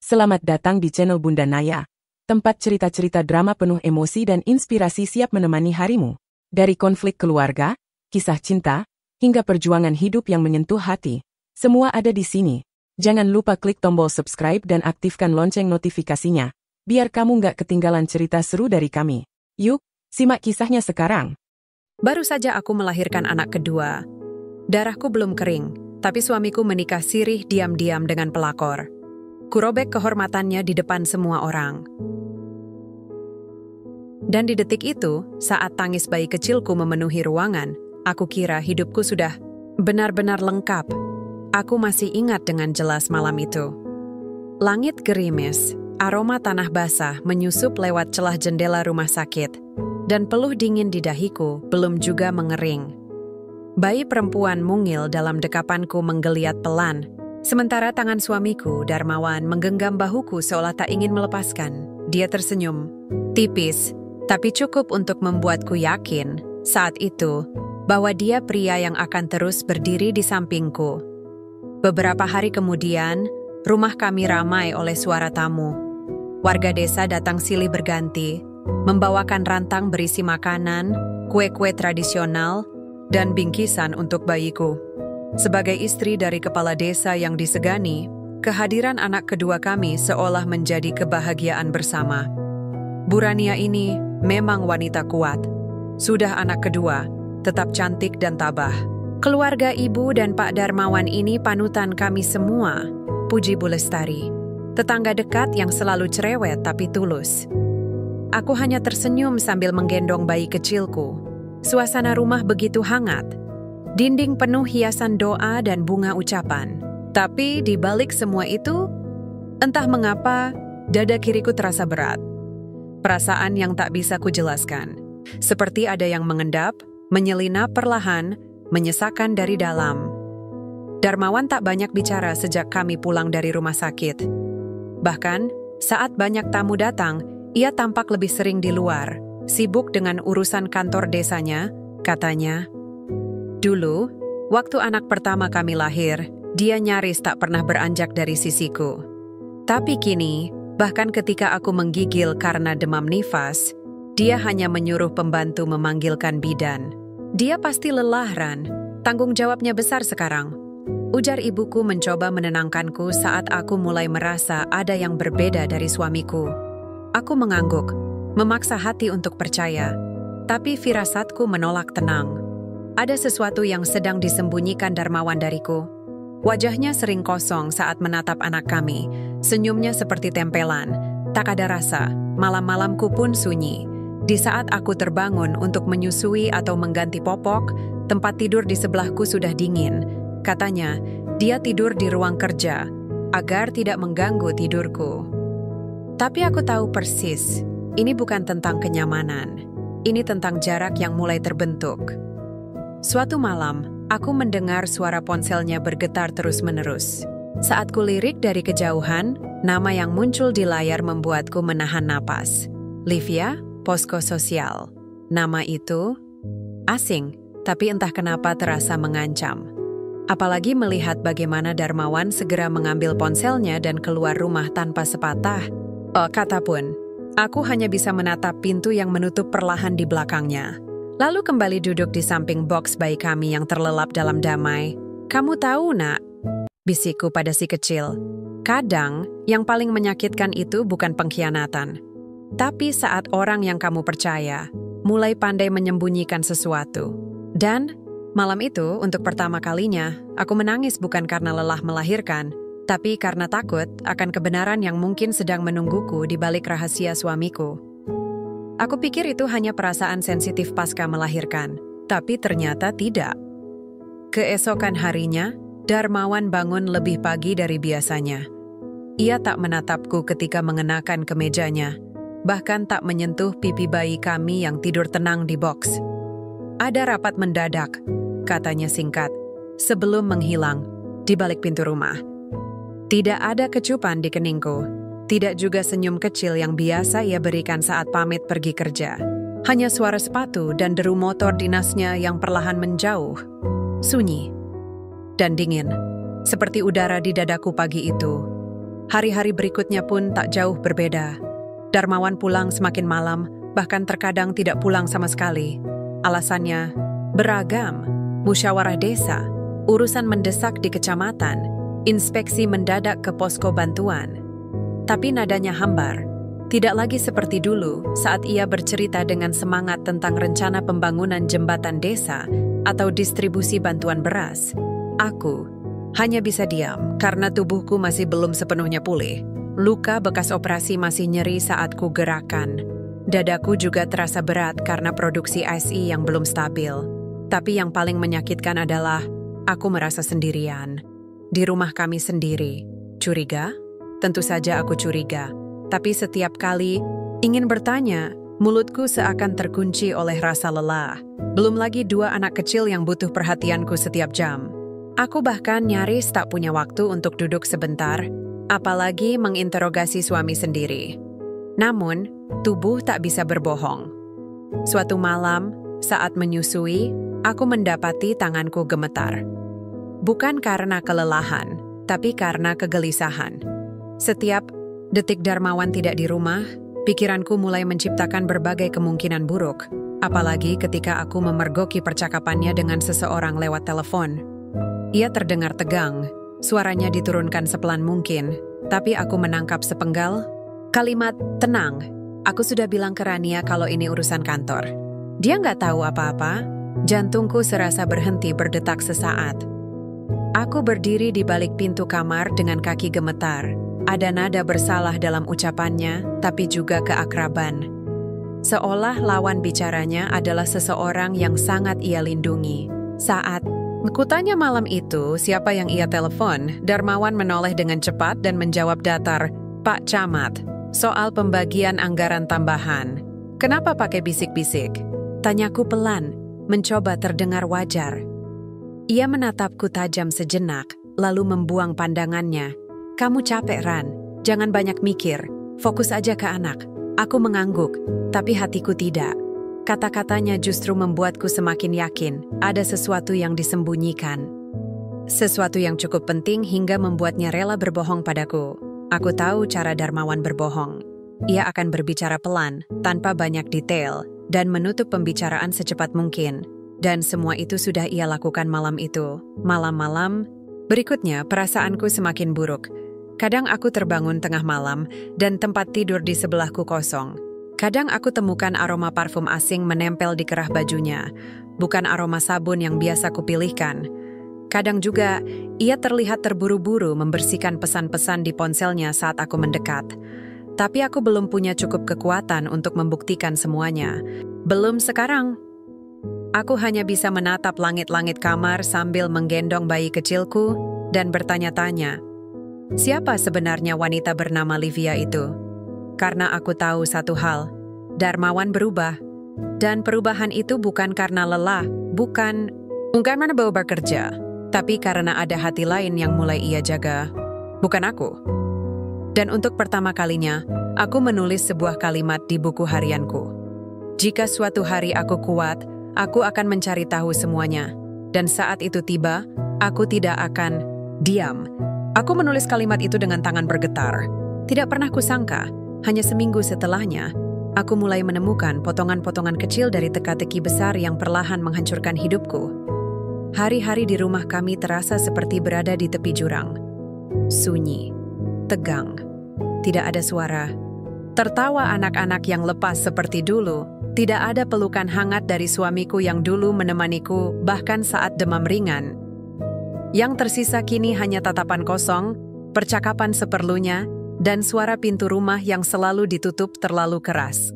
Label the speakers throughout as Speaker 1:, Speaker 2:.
Speaker 1: Selamat datang di channel Bunda Naya, tempat cerita-cerita drama penuh emosi dan inspirasi siap menemani harimu. Dari konflik keluarga, kisah cinta, hingga perjuangan hidup yang menyentuh hati, semua ada di sini. Jangan lupa klik tombol subscribe dan aktifkan lonceng notifikasinya, biar kamu nggak ketinggalan cerita seru dari kami. Yuk, simak kisahnya sekarang.
Speaker 2: Baru saja aku melahirkan anak kedua. Darahku belum kering, tapi suamiku menikah sirih diam-diam dengan pelakor. Kurobek kehormatannya di depan semua orang. Dan di detik itu, saat tangis bayi kecilku memenuhi ruangan, aku kira hidupku sudah benar-benar lengkap. Aku masih ingat dengan jelas malam itu. Langit gerimis, aroma tanah basah menyusup lewat celah jendela rumah sakit, dan peluh dingin di dahiku belum juga mengering. Bayi perempuan mungil dalam dekapanku menggeliat pelan, sementara tangan suamiku, Darmawan, menggenggam bahuku seolah tak ingin melepaskan. Dia tersenyum, tipis, tapi cukup untuk membuatku yakin saat itu bahwa dia pria yang akan terus berdiri di sampingku. Beberapa hari kemudian, rumah kami ramai oleh suara tamu. Warga desa datang silih berganti, membawakan rantang berisi makanan, kue-kue tradisional, dan bingkisan untuk bayiku. Sebagai istri dari kepala desa yang disegani, kehadiran anak kedua kami seolah menjadi kebahagiaan bersama. Burania ini memang wanita kuat. Sudah anak kedua, tetap cantik dan tabah. Keluarga ibu dan Pak Darmawan ini panutan kami semua, puji Bu Lestari. Tetangga dekat yang selalu cerewet tapi tulus. Aku hanya tersenyum sambil menggendong bayi kecilku. Suasana rumah begitu hangat. Dinding penuh hiasan doa dan bunga ucapan. Tapi di balik semua itu, entah mengapa, dada kiriku terasa berat. Perasaan yang tak bisa kujelaskan. Seperti ada yang mengendap, menyelinap perlahan, menyesakan dari dalam. Darmawan tak banyak bicara sejak kami pulang dari rumah sakit. Bahkan, saat banyak tamu datang, ia tampak lebih sering di luar, sibuk dengan urusan kantor desanya, katanya. Dulu, waktu anak pertama kami lahir, dia nyaris tak pernah beranjak dari sisiku. Tapi kini, bahkan ketika aku menggigil karena demam nifas, dia hanya menyuruh pembantu memanggilkan bidan. Dia pasti lelah, Ran. Tanggung jawabnya besar sekarang. Ujar ibuku mencoba menenangkanku saat aku mulai merasa ada yang berbeda dari suamiku. Aku mengangguk, memaksa hati untuk percaya, tapi firasatku menolak tenang. Ada sesuatu yang sedang disembunyikan Darmawan dariku. Wajahnya sering kosong saat menatap anak kami. Senyumnya seperti tempelan. Tak ada rasa. Malam-malamku pun sunyi. Di saat aku terbangun untuk menyusui atau mengganti popok, tempat tidur di sebelahku sudah dingin. Katanya, dia tidur di ruang kerja, agar tidak mengganggu tidurku. Tapi aku tahu persis, ini bukan tentang kenyamanan. Ini tentang jarak yang mulai terbentuk. Suatu malam, aku mendengar suara ponselnya bergetar terus-menerus. Saat kulirik dari kejauhan, nama yang muncul di layar membuatku menahan napas. Livia, Posko Sosial. Nama itu asing, tapi entah kenapa terasa mengancam. Apalagi melihat bagaimana Darmawan segera mengambil ponselnya dan keluar rumah tanpa sepatah kata pun. Aku hanya bisa menatap pintu yang menutup perlahan di belakangnya. Lalu kembali duduk di samping boks bayi kami yang terlelap dalam damai. Kamu tahu, Nak, bisikku pada si kecil. Kadang, yang paling menyakitkan itu bukan pengkhianatan. Tapi saat orang yang kamu percaya mulai pandai menyembunyikan sesuatu. Dan, malam itu, untuk pertama kalinya, aku menangis bukan karena lelah melahirkan, tapi karena takut akan kebenaran yang mungkin sedang menungguku di balik rahasia suamiku. Aku pikir itu hanya perasaan sensitif pasca melahirkan, tapi ternyata tidak. Keesokan harinya, Darmawan bangun lebih pagi dari biasanya. Ia tak menatapku ketika mengenakan kemejanya, bahkan tak menyentuh pipi bayi kami yang tidur tenang di boks. Ada rapat mendadak, katanya singkat, sebelum menghilang di balik pintu rumah. Tidak ada kecupan di keningku. Tidak juga senyum kecil yang biasa ia berikan saat pamit pergi kerja. Hanya suara sepatu dan deru motor dinasnya yang perlahan menjauh. Sunyi dan dingin, seperti udara di dadaku pagi itu. Hari-hari berikutnya pun tak jauh berbeda. Darmawan pulang semakin malam, bahkan terkadang tidak pulang sama sekali. Alasannya beragam: musyawarah desa, urusan mendesak di kecamatan, inspeksi mendadak ke posko bantuan. Tapi nadanya hambar. Tidak lagi seperti dulu saat ia bercerita dengan semangat tentang rencana pembangunan jembatan desa atau distribusi bantuan beras. Aku hanya bisa diam karena tubuhku masih belum sepenuhnya pulih. Luka bekas operasi masih nyeri saat ku gerakan. Dadaku juga terasa berat karena produksi IC yang belum stabil. Tapi yang paling menyakitkan adalah aku merasa sendirian. Di rumah kami sendiri. Curiga? Tentu saja aku curiga. Tapi setiap kali ingin bertanya, mulutku seakan terkunci oleh rasa lelah. Belum lagi 2 anak kecil yang butuh perhatianku setiap jam. Aku bahkan nyaris tak punya waktu untuk duduk sebentar, apalagi menginterogasi suami sendiri. Namun, tubuh tak bisa berbohong. Suatu malam, saat menyusui, aku mendapati tanganku gemetar. Bukan karena kelelahan, tapi karena kegelisahan. Setiap detik Darmawan tidak di rumah, pikiranku mulai menciptakan berbagai kemungkinan buruk, apalagi ketika aku memergoki percakapannya dengan seseorang lewat telepon. Ia terdengar tegang, suaranya diturunkan sepelan mungkin, tapi aku menangkap sepenggal kalimat, "Tenang, aku sudah bilang ke Rania kalau ini urusan kantor." Dia nggak tahu apa-apa, jantungku serasa berhenti berdetak sesaat. Aku berdiri di balik pintu kamar dengan kaki gemetar. Ada nada bersalah dalam ucapannya, tapi juga keakraban. Seolah lawan bicaranya adalah seseorang yang sangat ia lindungi. Saat kutanya malam itu siapa yang ia telepon, Darmawan menoleh dengan cepat dan menjawab datar, "Pak Camat, soal pembagian anggaran tambahan." "Kenapa pakai bisik-bisik?" Tanyaku pelan, mencoba terdengar wajar. Ia menatapku tajam sejenak, lalu membuang pandangannya. "Kamu capek, Ran. Jangan banyak mikir. Fokus aja ke anak." Aku mengangguk, tapi hatiku tidak. Kata-katanya justru membuatku semakin yakin ada sesuatu yang disembunyikan. Sesuatu yang cukup penting hingga membuatnya rela berbohong padaku. Aku tahu cara Darmawan berbohong. Ia akan berbicara pelan, tanpa banyak detail, dan menutup pembicaraan secepat mungkin. Dan semua itu sudah ia lakukan malam itu. Malam-malam berikutnya, perasaanku semakin buruk. Kadang aku terbangun tengah malam dan tempat tidur di sebelahku kosong. Kadang aku temukan aroma parfum asing menempel di kerah bajunya, bukan aroma sabun yang biasa kupilihkan. Kadang juga ia terlihat terburu-buru membersihkan pesan-pesan di ponselnya saat aku mendekat. Tapi aku belum punya cukup kekuatan untuk membuktikan semuanya. Belum sekarang. Aku hanya bisa menatap langit-langit kamar sambil menggendong bayi kecilku dan bertanya-tanya, siapa sebenarnya wanita bernama Livia itu? Karena aku tahu satu hal, Darmawan berubah. Dan perubahan itu bukan karena lelah, bukan karena bau bekerja, tapi karena ada hati lain yang mulai ia jaga. Bukan aku. Dan untuk pertama kalinya, aku menulis sebuah kalimat di buku harianku. Jika suatu hari aku kuat, aku akan mencari tahu semuanya. Dan saat itu tiba, aku tidak akan diam. Aku menulis kalimat itu dengan tangan bergetar. Tidak pernah kusangka, hanya seminggu setelahnya, aku mulai menemukan potongan-potongan kecil dari teka-teki besar yang perlahan menghancurkan hidupku. Hari-hari di rumah kami terasa seperti berada di tepi jurang. Sunyi, tegang, tidak ada suara. Tertawa anak-anak yang lepas seperti dulu, tidak ada pelukan hangat dari suamiku yang dulu menemaniku bahkan saat demam ringan. Yang tersisa kini hanya tatapan kosong, percakapan seperlunya, dan suara pintu rumah yang selalu ditutup terlalu keras.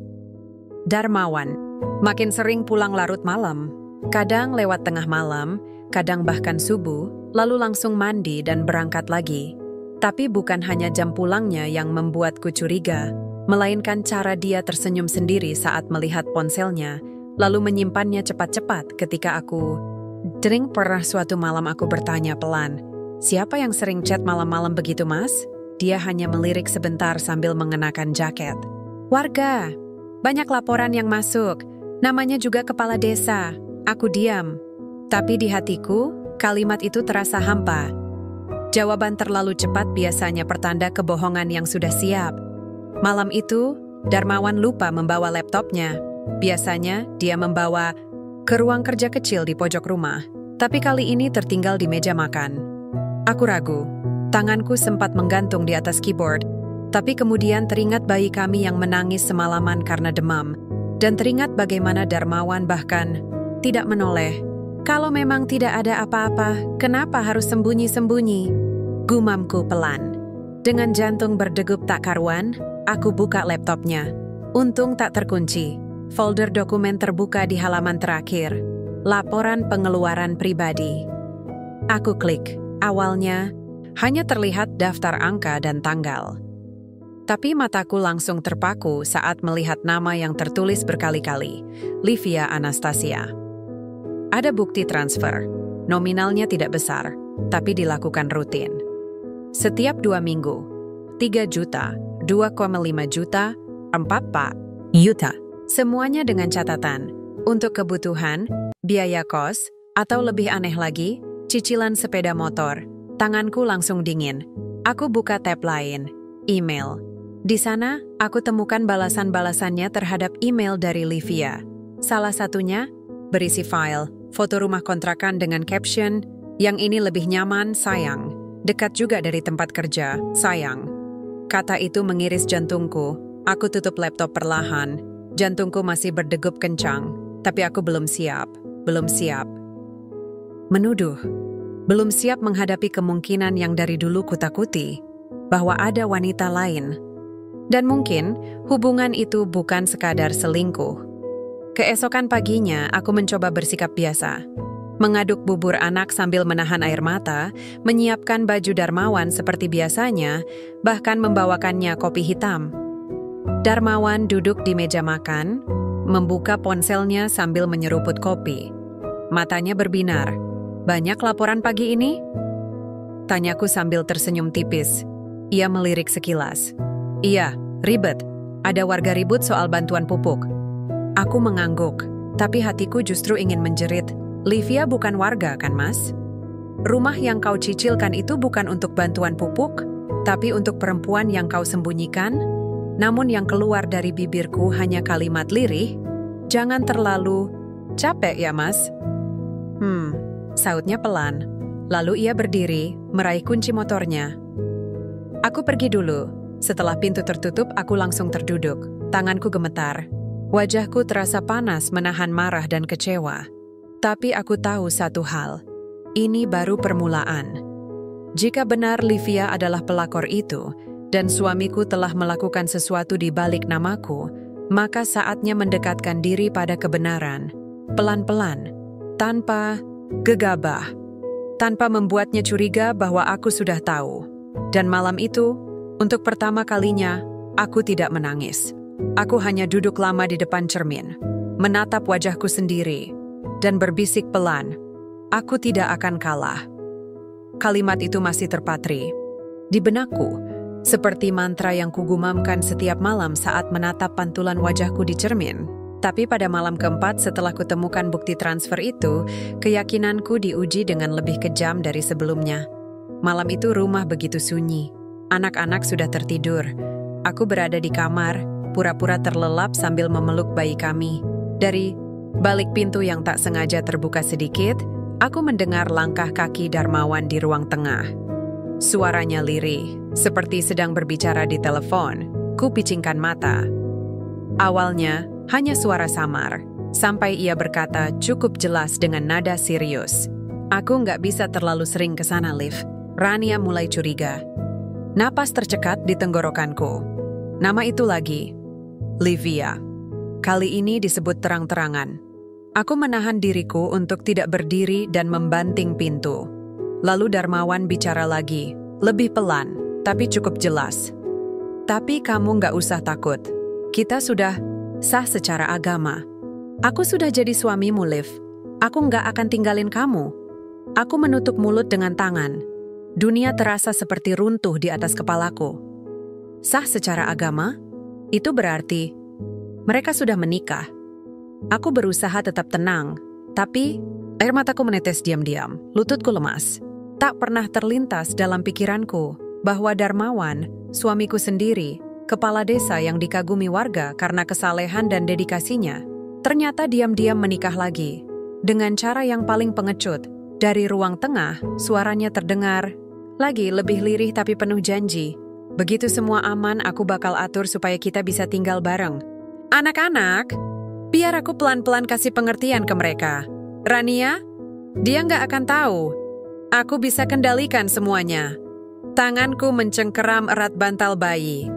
Speaker 2: Darmawan makin sering pulang larut malam, kadang lewat tengah malam, kadang bahkan subuh, lalu langsung mandi dan berangkat lagi. Tapi bukan hanya jam pulangnya yang membuatku curiga, melainkan cara dia tersenyum sendiri saat melihat ponselnya, lalu menyimpannya cepat-cepat ketika aku pernah suatu malam aku bertanya pelan, "Siapa yang sering chat malam-malam begitu, Mas?" Dia hanya melirik sebentar sambil mengenakan jaket. "Warga. Banyak laporan yang masuk. Namanya juga kepala desa." Aku diam. Tapi di hatiku, kalimat itu terasa hampa. Jawaban terlalu cepat biasanya pertanda kebohongan yang sudah siap. Malam itu, Darmawan lupa membawa laptopnya. Biasanya, dia membawa ke ruang kerja kecil di pojok rumah. Tapi kali ini tertinggal di meja makan. Aku ragu. Tanganku sempat menggantung di atas keyboard. Tapi kemudian teringat bayi kami yang menangis semalaman karena demam. Dan teringat bagaimana Darmawan bahkan tidak menoleh. Kalau memang tidak ada apa-apa, kenapa harus sembunyi-sembunyi? Gumamku pelan. Dengan jantung berdegup tak karuan, aku buka laptopnya. Untung tak terkunci. Folder dokumen terbuka di halaman terakhir. Laporan pengeluaran pribadi. Aku klik. Awalnya, hanya terlihat daftar angka dan tanggal. Tapi mataku langsung terpaku saat melihat nama yang tertulis berkali-kali. Livia Anastasia. Ada bukti transfer. Nominalnya tidak besar, tapi dilakukan rutin. Setiap 2 minggu. 3 juta, 2,5 juta, 4 juta. Semuanya dengan catatan. Untuk kebutuhan, biaya kos, atau lebih aneh lagi, cicilan sepeda motor. Tanganku langsung dingin. Aku buka tab lain. Email. Di sana, aku temukan balasan-balasannya terhadap email dari Livia. Salah satunya, berisi file, foto rumah kontrakan dengan caption, yang ini lebih nyaman, sayang. Dekat juga dari tempat kerja, sayang. Kata itu mengiris jantungku. Aku tutup laptop perlahan. Jantungku masih berdegup kencang. Tapi aku belum siap. Belum siap. Menuduh. Belum siap menghadapi kemungkinan yang dari dulu kutakuti. Bahwa ada wanita lain. Dan mungkin hubungan itu bukan sekadar selingkuh. Keesokan paginya, aku mencoba bersikap biasa. Mengaduk bubur anak sambil menahan air mata, menyiapkan baju Darmawan seperti biasanya, bahkan membawakannya kopi hitam. Darmawan duduk di meja makan, membuka ponselnya sambil menyeruput kopi. Matanya berbinar. Banyak laporan pagi ini? Tanyaku sambil tersenyum tipis. Ia melirik sekilas. Iya, ribet. Ada warga ribut soal bantuan pupuk. Aku mengangguk, tapi hatiku justru ingin menjerit. Livia bukan warga kan, Mas? Rumah yang kau cicilkan itu bukan untuk bantuan pupuk, tapi untuk perempuan yang kau sembunyikan? Namun yang keluar dari bibirku hanya kalimat lirih, jangan terlalu capek ya, Mas? Sautnya pelan. Lalu ia berdiri, meraih kunci motornya. Aku pergi dulu. Setelah pintu tertutup, aku langsung terduduk. Tanganku gemetar. Wajahku terasa panas menahan marah dan kecewa. Tapi aku tahu satu hal. Ini baru permulaan. Jika benar Livia adalah pelakor itu, dan suamiku telah melakukan sesuatu di balik namaku, maka saatnya mendekatkan diri pada kebenaran. Pelan-pelan. Tanpa gegabah. Tanpa membuatnya curiga bahwa aku sudah tahu. Dan malam itu, untuk pertama kalinya, aku tidak menangis. Aku hanya duduk lama di depan cermin, menatap wajahku sendiri, dan berbisik pelan, aku tidak akan kalah. Kalimat itu masih terpatri di benakku, seperti mantra yang kugumamkan setiap malam saat menatap pantulan wajahku di cermin. Tapi pada malam keempat setelah kutemukan bukti transfer itu, keyakinanku diuji dengan lebih kejam dari sebelumnya. Malam itu rumah begitu sunyi. Anak-anak sudah tertidur. Aku berada di kamar, pura-pura terlelap sambil memeluk bayi kami. Dari balik pintu yang tak sengaja terbuka sedikit, aku mendengar langkah kaki Darmawan di ruang tengah. Suaranya lirih, seperti sedang berbicara di telepon. Ku picingkan mata. Awalnya, hanya suara samar, sampai ia berkata cukup jelas dengan nada serius. Aku nggak bisa terlalu sering ke sana, Liv. Rania mulai curiga. Napas tercekat di tenggorokanku. Nama itu lagi. Livia. Kali ini disebut terang-terangan. Aku menahan diriku untuk tidak berdiri dan membanting pintu. Lalu Darmawan bicara lagi, lebih pelan, tapi cukup jelas. Tapi kamu nggak usah takut. Kita sudah sah secara agama. Aku sudah jadi suamimu, Liv. Aku nggak akan tinggalin kamu. Aku menutup mulut dengan tangan. Dunia terasa seperti runtuh di atas kepalaku. Sah secara agama? Itu berarti mereka sudah menikah. Aku berusaha tetap tenang, tapi air mataku menetes diam-diam, lututku lemas. Tak pernah terlintas dalam pikiranku bahwa Darmawan, suamiku sendiri, kepala desa yang dikagumi warga karena kesalehan dan dedikasinya, ternyata diam-diam menikah lagi. Dengan cara yang paling pengecut, dari ruang tengah, suaranya terdengar lagi lebih lirih tapi penuh janji. Begitu semua aman, aku bakal atur supaya kita bisa tinggal bareng. Anak-anak, biar aku pelan-pelan kasih pengertian ke mereka. Rania, dia nggak akan tahu. Aku bisa kendalikan semuanya. Tanganku mencengkeram erat bantal bayi.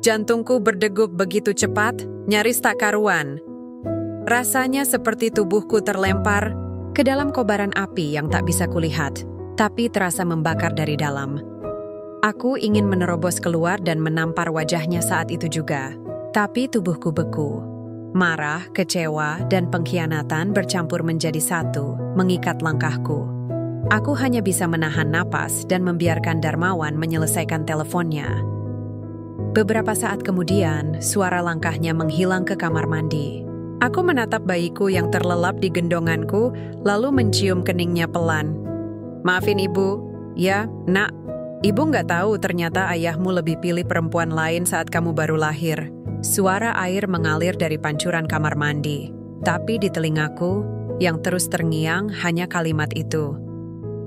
Speaker 2: Jantungku berdegup begitu cepat, nyaris tak karuan. Rasanya seperti tubuhku terlempar ke dalam kobaran api yang tak bisa kulihat, tapi terasa membakar dari dalam. Aku ingin menerobos keluar dan menampar wajahnya saat itu juga. Tapi tubuhku beku. Marah, kecewa, dan pengkhianatan bercampur menjadi satu, mengikat langkahku. Aku hanya bisa menahan napas dan membiarkan Darmawan menyelesaikan teleponnya. Beberapa saat kemudian, suara langkahnya menghilang ke kamar mandi. Aku menatap bayiku yang terlelap di gendonganku, lalu mencium keningnya pelan. Maafin ibu. Ya, nak. Ibu nggak tahu ternyata ayahmu lebih pilih perempuan lain saat kamu baru lahir. Suara air mengalir dari pancuran kamar mandi. Tapi di telingaku, yang terus terngiang hanya kalimat itu.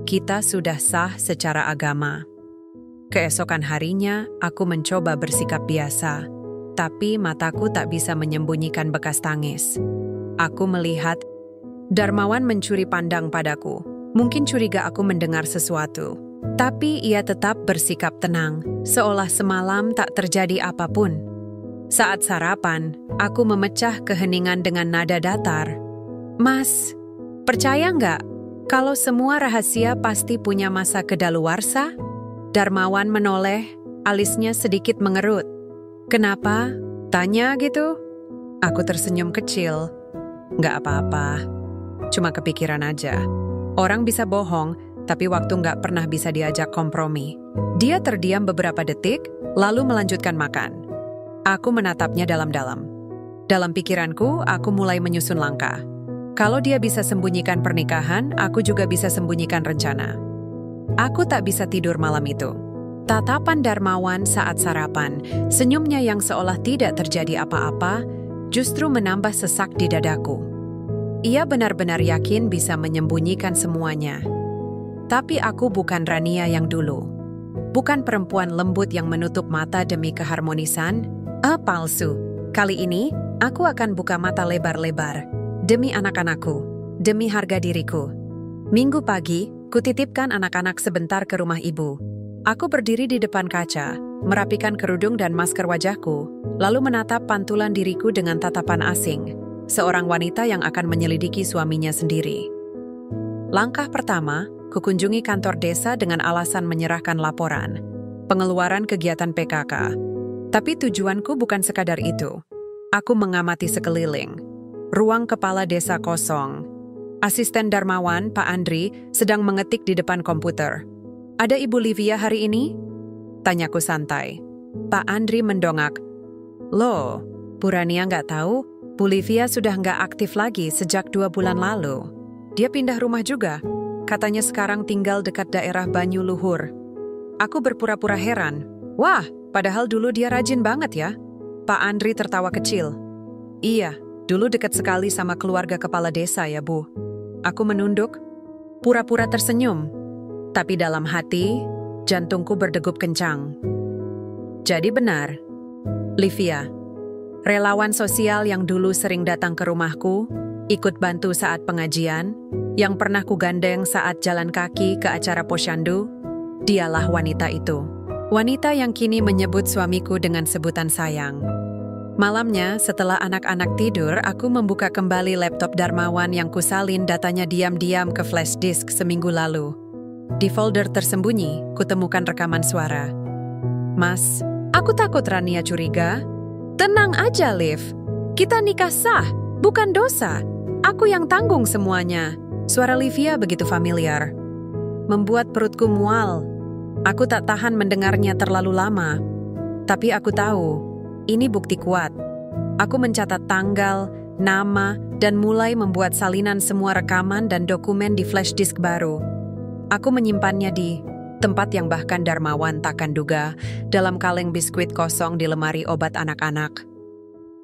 Speaker 2: Kita sudah sah secara agama. Keesokan harinya, aku mencoba bersikap biasa. Tapi mataku tak bisa menyembunyikan bekas tangis. Aku melihat Darmawan mencuri pandang padaku. Mungkin curiga aku mendengar sesuatu. Tapi ia tetap bersikap tenang, seolah semalam tak terjadi apapun. Saat sarapan, aku memecah keheningan dengan nada datar. Mas, percaya nggak kalau semua rahasia pasti punya masa kedaluarsa? Darmawan menoleh, alisnya sedikit mengerut. Kenapa? Tanya gitu? Aku tersenyum kecil. Nggak apa-apa, cuma kepikiran aja. Orang bisa bohong, tapi waktu nggak pernah bisa diajak kompromi. Dia terdiam beberapa detik, lalu melanjutkan makan. Aku menatapnya dalam-dalam. Dalam pikiranku, aku mulai menyusun langkah. Kalau dia bisa sembunyikan pernikahan, aku juga bisa sembunyikan rencana. Aku tak bisa tidur malam itu. Tatapan Darmawan saat sarapan, senyumnya yang seolah tidak terjadi apa-apa, justru menambah sesak di dadaku. Ia benar-benar yakin bisa menyembunyikan semuanya. Tapi aku bukan Rania yang dulu. Bukan perempuan lembut yang menutup mata demi keharmonisan. Palsu. Kali ini, aku akan buka mata lebar-lebar. Demi anak-anakku, demi harga diriku. Minggu pagi, kutitipkan anak-anak sebentar ke rumah ibu. Aku berdiri di depan kaca, merapikan kerudung dan masker wajahku, lalu menatap pantulan diriku dengan tatapan asing, seorang wanita yang akan menyelidiki suaminya sendiri. Langkah pertama, kukunjungi kantor desa dengan alasan menyerahkan laporan, pengeluaran kegiatan PKK. Tapi tujuanku bukan sekadar itu. Aku mengamati sekeliling. Ruang kepala desa kosong. Asisten Darmawan, Pak Andri, sedang mengetik di depan komputer. Ada Ibu Livia hari ini? Tanyaku santai. Pak Andri mendongak. Loh, Bu Rania nggak tahu, Bu Livia sudah nggak aktif lagi sejak 2 bulan lalu. Dia pindah rumah juga. Katanya sekarang tinggal dekat daerah Banyu Luhur. Aku berpura-pura heran. Wah, padahal dulu dia rajin banget ya. Pak Andri tertawa kecil. Iya. Dulu dekat sekali sama keluarga kepala desa ya, Bu. Aku menunduk, pura-pura tersenyum. Tapi dalam hati, jantungku berdegup kencang. Jadi benar, Livia, relawan sosial yang dulu sering datang ke rumahku, ikut bantu saat pengajian, yang pernah kugandeng saat jalan kaki ke acara posyandu, dialah wanita itu. Wanita yang kini menyebut suamiku dengan sebutan sayang. Malamnya, setelah anak-anak tidur, aku membuka kembali laptop Darmawan yang kusalin datanya diam-diam ke flash disk seminggu lalu. Di folder tersembunyi, kutemukan rekaman suara. Mas, aku takut Rania curiga. Tenang aja, Liv. Kita nikah sah, bukan dosa. Aku yang tanggung semuanya. Suara Livia begitu familiar. Membuat perutku mual. Aku tak tahan mendengarnya terlalu lama. Tapi aku tahu, ini bukti kuat. Aku mencatat tanggal, nama, dan mulai membuat salinan semua rekaman dan dokumen di flash disk baru. Aku menyimpannya di tempat yang bahkan Darmawan takkan duga, dalam kaleng biskuit kosong di lemari obat anak-anak.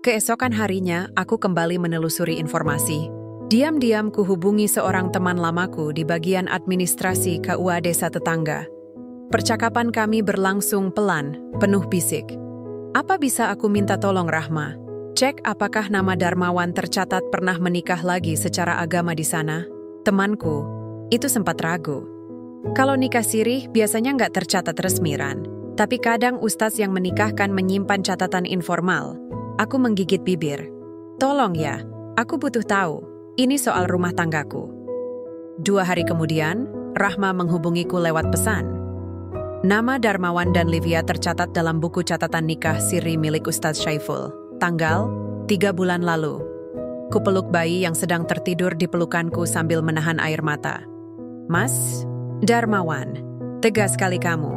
Speaker 2: Keesokan harinya, aku kembali menelusuri informasi. Diam-diam kuhubungi seorang teman lamaku di bagian administrasi KUA desa tetangga. Percakapan kami berlangsung pelan, penuh bisik. Apa bisa aku minta tolong, Rahma? Cek apakah nama Darmawan tercatat pernah menikah lagi secara agama di sana? Temanku, itu sempat ragu. Kalau nikah sirih biasanya nggak tercatat resmi, Ran. Tapi kadang ustadz yang menikahkan menyimpan catatan informal. Aku menggigit bibir. Tolong ya, aku butuh tahu. Ini soal rumah tanggaku. 2 hari kemudian, Rahma menghubungiku lewat pesan. Nama Darmawan dan Livia tercatat dalam buku catatan nikah siri milik Ustadz Syaiful. Tanggal 3 bulan lalu. Kupeluk bayi yang sedang tertidur di pelukanku sambil menahan air mata. Mas Darmawan, tegas sekali kamu.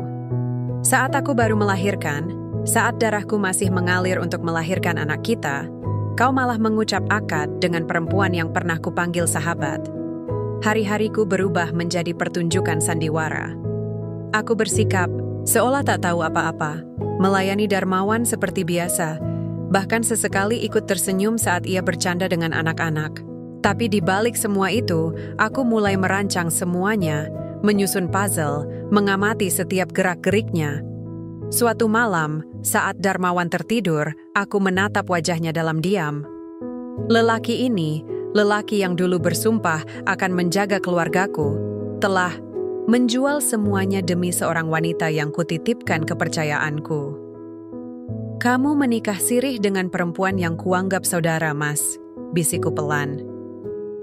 Speaker 2: Saat aku baru melahirkan, saat darahku masih mengalir untuk melahirkan anak kita, kau malah mengucap akad dengan perempuan yang pernah kupanggil sahabat. Hari-hariku berubah menjadi pertunjukan sandiwara. Aku bersikap seolah tak tahu apa-apa, melayani Darmawan seperti biasa, bahkan sesekali ikut tersenyum saat ia bercanda dengan anak-anak. Tapi di balik semua itu, aku mulai merancang semuanya, menyusun puzzle, mengamati setiap gerak-geriknya. Suatu malam, saat Darmawan tertidur, aku menatap wajahnya dalam diam. Lelaki ini, lelaki yang dulu bersumpah akan menjaga keluargaku, telah menjual semuanya demi seorang wanita yang kutitipkan kepercayaanku. Kamu menikah sirih dengan perempuan yang kuanggap saudara, Mas, bisikku pelan.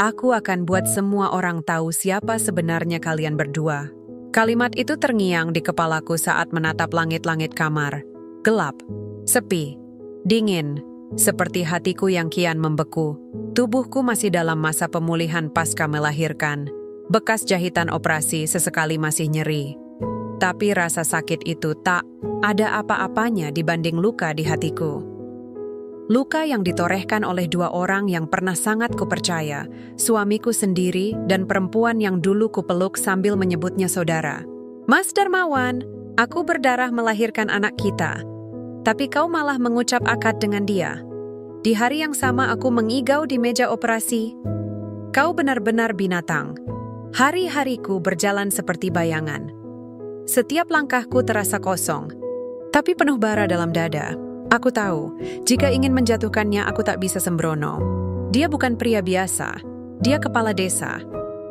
Speaker 2: Aku akan buat semua orang tahu siapa sebenarnya kalian berdua. Kalimat itu terngiang di kepalaku saat menatap langit-langit kamar. Gelap, sepi, dingin, seperti hatiku yang kian membeku. Tubuhku masih dalam masa pemulihan pasca melahirkan. Bekas jahitan operasi sesekali masih nyeri. Tapi rasa sakit itu tak ada apa-apanya dibanding luka di hatiku. Luka yang ditorehkan oleh 2 orang yang pernah sangat kupercaya, suamiku sendiri dan perempuan yang dulu kupeluk sambil menyebutnya saudara. Mas Darmawan, aku berdarah melahirkan anak kita. Tapi kau malah mengucap akad dengan dia. Di hari yang sama aku mengigau di meja operasi. Kau benar-benar binatang. Hari-hariku berjalan seperti bayangan. Setiap langkahku terasa kosong, tapi penuh bara dalam dada. Aku tahu, jika ingin menjatuhkannya aku tak bisa sembrono. Dia bukan pria biasa, dia kepala desa,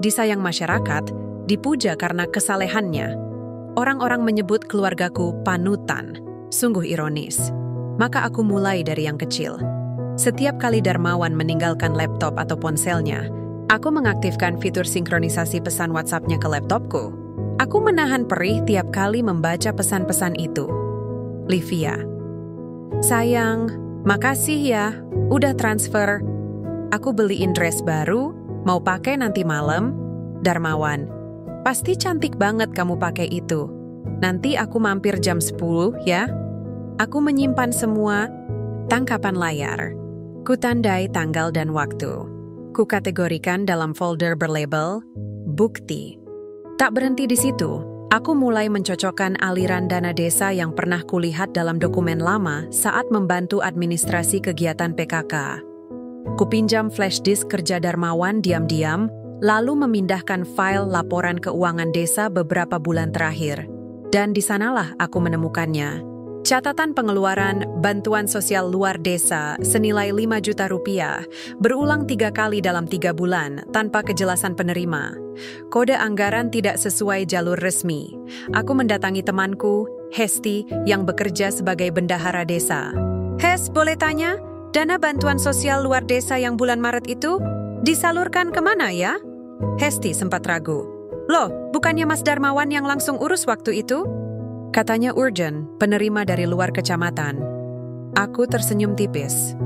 Speaker 2: disayang masyarakat, dipuja karena kesalehannya. Orang-orang menyebut keluargaku panutan, sungguh ironis. Maka aku mulai dari yang kecil. Setiap kali Darmawan meninggalkan laptop atau ponselnya, aku mengaktifkan fitur sinkronisasi pesan WhatsApp-nya ke laptopku. Aku menahan perih tiap kali membaca pesan-pesan itu. Livia. Sayang, makasih ya, udah transfer. Aku beliin dress baru, mau pakai nanti malam. Darmawan, pasti cantik banget kamu pakai itu. Nanti aku mampir jam 10 ya. Aku menyimpan semua tangkapan layar. Kutandai tanggal dan waktu. Kukategorikan dalam folder berlabel bukti. Tak berhenti di situ. Aku mulai mencocokkan aliran dana desa yang pernah kulihat dalam dokumen lama saat membantu administrasi kegiatan PKK. Kupinjam flash disk kerja Darmawan diam-diam, lalu memindahkan file laporan keuangan desa beberapa bulan terakhir. Dan di sanalah aku menemukannya. Catatan pengeluaran bantuan sosial luar desa senilai 5 juta rupiah berulang 3 kali dalam 3 bulan tanpa kejelasan penerima. Kode anggaran tidak sesuai jalur resmi. Aku mendatangi temanku, Hesti, yang bekerja sebagai bendahara desa. Hes, boleh tanya, dana bantuan sosial luar desa yang bulan Maret itu disalurkan kemana ya? Hesti sempat ragu. Loh, bukannya Mas Darmawan yang langsung urus waktu itu? Katanya urgent, penerima dari luar kecamatan. Aku tersenyum tipis.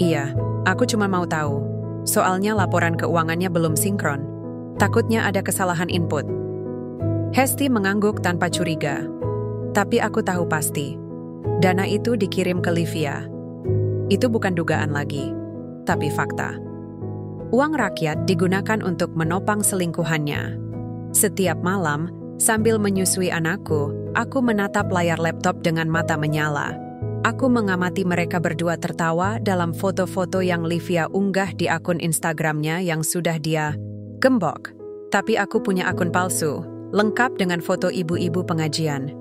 Speaker 2: Iya, aku cuma mau tahu. Soalnya laporan keuangannya belum sinkron. Takutnya ada kesalahan input. Hesti mengangguk tanpa curiga. Tapi aku tahu pasti. Dana itu dikirim ke Livia. Itu bukan dugaan lagi, tapi fakta. Uang rakyat digunakan untuk menopang selingkuhannya. Setiap malam, sambil menyusui anakku, aku menatap layar laptop dengan mata menyala. Aku mengamati mereka berdua tertawa dalam foto-foto yang Livia unggah di akun Instagramnya yang sudah dia gembok. Tapi aku punya akun palsu, lengkap dengan foto ibu-ibu pengajian.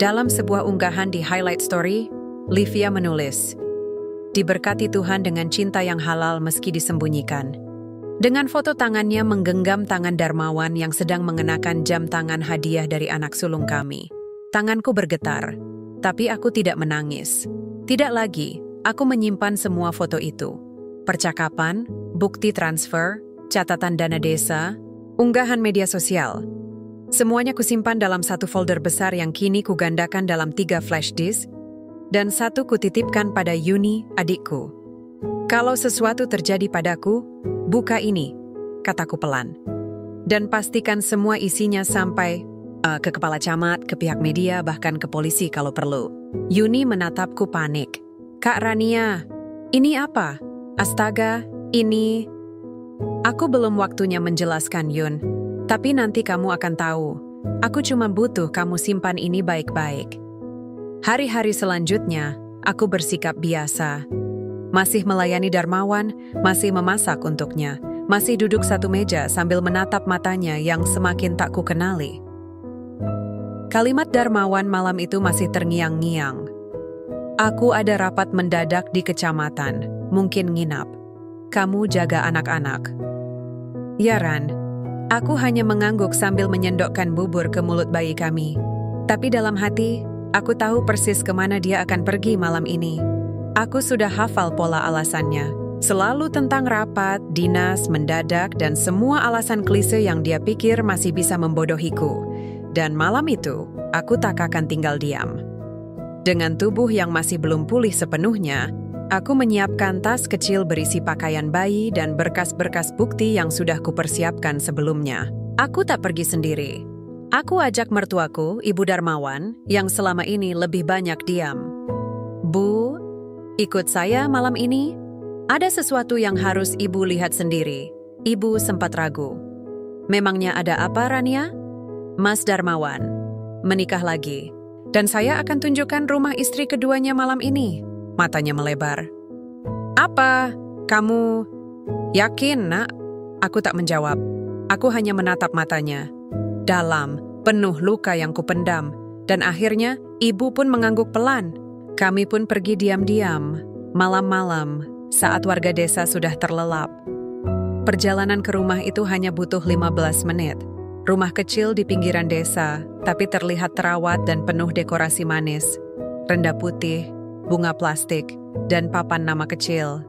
Speaker 2: Dalam sebuah unggahan di highlight story, Livia menulis, "Diberkati Tuhan dengan cinta yang halal meski disembunyikan." Dengan foto tangannya menggenggam tangan Darmawan yang sedang mengenakan jam tangan hadiah dari anak sulung kami. Tanganku bergetar, tapi aku tidak menangis. Tidak lagi, aku menyimpan semua foto itu. Percakapan, bukti transfer, catatan dana desa, unggahan media sosial. Semuanya kusimpan dalam satu folder besar yang kini kugandakan dalam 3 flash disk, dan satu kutitipkan pada Yuni, adikku. "Kalau sesuatu terjadi padaku, buka ini," kataku pelan. "Dan pastikan semua isinya sampai ke kepala camat, ke pihak media, bahkan ke polisi kalau perlu." Yuni menatapku panik. "Kak Rania, ini apa? Astaga, ini..." Aku belum waktunya menjelaskan, Yun. Tapi nanti kamu akan tahu. Aku cuma butuh kamu simpan ini baik-baik. Hari-hari selanjutnya, aku bersikap biasa. Masih melayani Darmawan, masih memasak untuknya, masih duduk satu meja sambil menatap matanya yang semakin tak kukenali. Kalimat Darmawan malam itu masih terngiang-ngiang. "Aku ada rapat mendadak di kecamatan, mungkin nginap. Kamu jaga anak-anak." "Ya Ran." Aku hanya mengangguk sambil menyendokkan bubur ke mulut bayi kami. Tapi dalam hati, aku tahu persis kemana dia akan pergi malam ini. Aku sudah hafal pola alasannya. Selalu tentang rapat, dinas, mendadak, dan semua alasan klise yang dia pikir masih bisa membodohiku. Dan malam itu, aku tak akan tinggal diam. Dengan tubuh yang masih belum pulih sepenuhnya, aku menyiapkan tas kecil berisi pakaian bayi dan berkas-berkas bukti yang sudah kupersiapkan sebelumnya. Aku tak pergi sendiri. Aku ajak mertuaku, Ibu Darmawan, yang selama ini lebih banyak diam. "Bu, ikut saya malam ini? Ada sesuatu yang harus Ibu lihat sendiri." Ibu sempat ragu. "Memangnya ada apa, Rania?" "Mas Darmawan menikah lagi. Dan saya akan tunjukkan rumah istri keduanya malam ini." Matanya melebar. "Apa? Kamu yakin, Nak?" Aku tak menjawab. Aku hanya menatap matanya. Dalam, penuh luka yang kupendam. Dan akhirnya, ibu pun mengangguk pelan. Kami pun pergi diam-diam. Malam-malam, saat warga desa sudah terlelap. Perjalanan ke rumah itu hanya butuh 15 menit. Rumah kecil di pinggiran desa, tapi terlihat terawat dan penuh dekorasi manis. Renda putih, bunga plastik, dan papan nama kecil.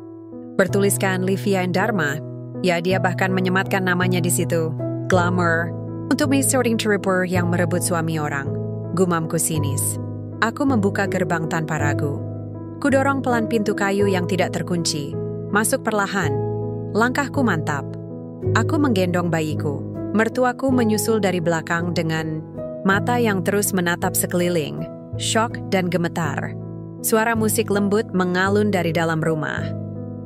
Speaker 2: Bertuliskan Livia and Dharma. Ya, dia bahkan menyematkan namanya di situ. Glamour. Untuk sorting trooper yang merebut suami orang. Gumamku sinis. Aku membuka gerbang tanpa ragu. Kudorong pelan pintu kayu yang tidak terkunci. Masuk perlahan. Langkahku mantap. Aku menggendong bayiku. Mertuaku menyusul dari belakang dengan mata yang terus menatap sekeliling. Syok dan gemetar. Suara musik lembut mengalun dari dalam rumah.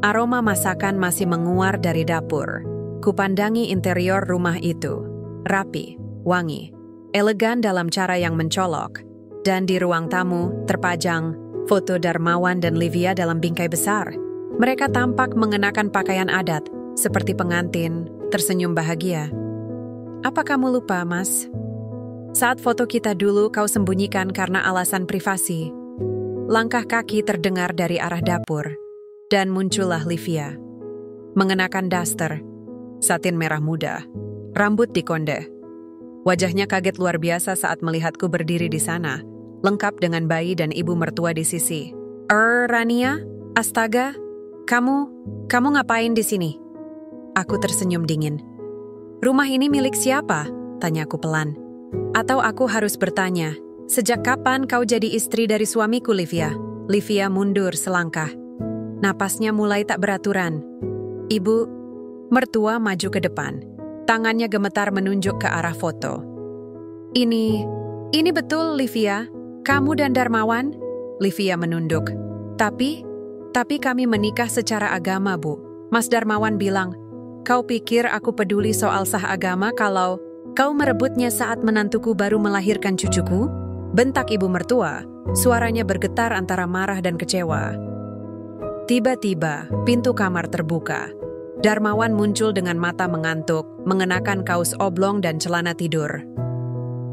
Speaker 2: Aroma masakan masih menguar dari dapur. Kupandangi interior rumah itu. Rapi, wangi, elegan dalam cara yang mencolok. Dan di ruang tamu terpajang foto Darmawan dan Livia dalam bingkai besar. Mereka tampak mengenakan pakaian adat, seperti pengantin, tersenyum bahagia. "Apa kamu lupa, Mas? Saat foto kita dulu kau sembunyikan karena alasan privasi." Langkah kaki terdengar dari arah dapur, dan muncullah Livia. Mengenakan daster, satin merah muda, rambut dikonde. Wajahnya kaget luar biasa saat melihatku berdiri di sana, lengkap dengan bayi dan ibu mertua di sisi. Rania? Astaga, kamu ngapain di sini?" Aku tersenyum dingin. "Rumah ini milik siapa?" tanyaku pelan. "Atau aku harus bertanya, sejak kapan kau jadi istri dari suamiku, Livia?" Livia mundur selangkah. Napasnya mulai tak beraturan. "Ibu," mertua maju ke depan. Tangannya gemetar menunjuk ke arah foto. Ini betul, Livia? Kamu dan Darmawan?" Livia menunduk. Tapi kami menikah secara agama, Bu. Mas Darmawan bilang, "Kau pikir aku peduli soal sah agama kalau..." Kau merebutnya saat menantuku baru melahirkan cucuku? Bentak ibu mertua, suaranya bergetar antara marah dan kecewa. Tiba-tiba, pintu kamar terbuka. Darmawan muncul dengan mata mengantuk, mengenakan kaos oblong dan celana tidur.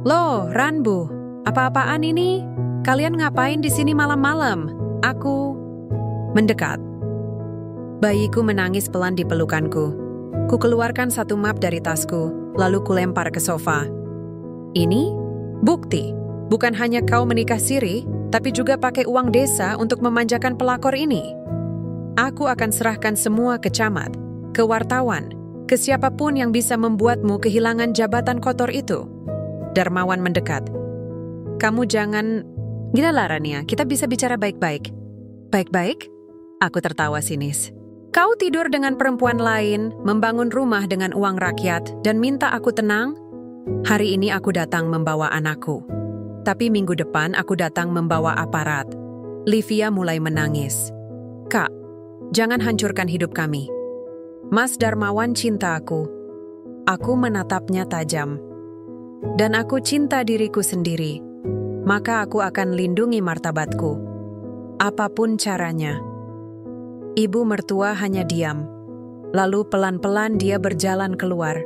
Speaker 2: Loh, Ranbu, apa-apaan ini? Kalian ngapain di sini malam-malam? Aku mendekat. Bayiku menangis pelan di pelukanku. Ku keluarkan satu map dari tasku, lalu kulempar ke sofa. Ini bukti. Bukan hanya kau menikah siri, tapi juga pakai uang desa untuk memanjakan pelakor ini. Aku akan serahkan semua ke camat, ke wartawan, ke siapapun yang bisa membuatmu kehilangan jabatan kotor itu. Darmawan mendekat. Kamu jangan... Gila lah Rania, kita bisa bicara baik-baik. Baik-baik? Aku tertawa sinis. Kau tidur dengan perempuan lain, membangun rumah dengan uang rakyat, dan minta aku tenang? Hari ini aku datang membawa anakku. Tapi minggu depan aku datang membawa aparat. Livia mulai menangis. Kak, jangan hancurkan hidup kami. Mas Darmawan cinta aku. Aku menatapnya tajam. Dan aku cinta diriku sendiri. Maka aku akan lindungi martabatku. Apapun caranya. Ibu mertua hanya diam. Lalu pelan-pelan dia berjalan keluar.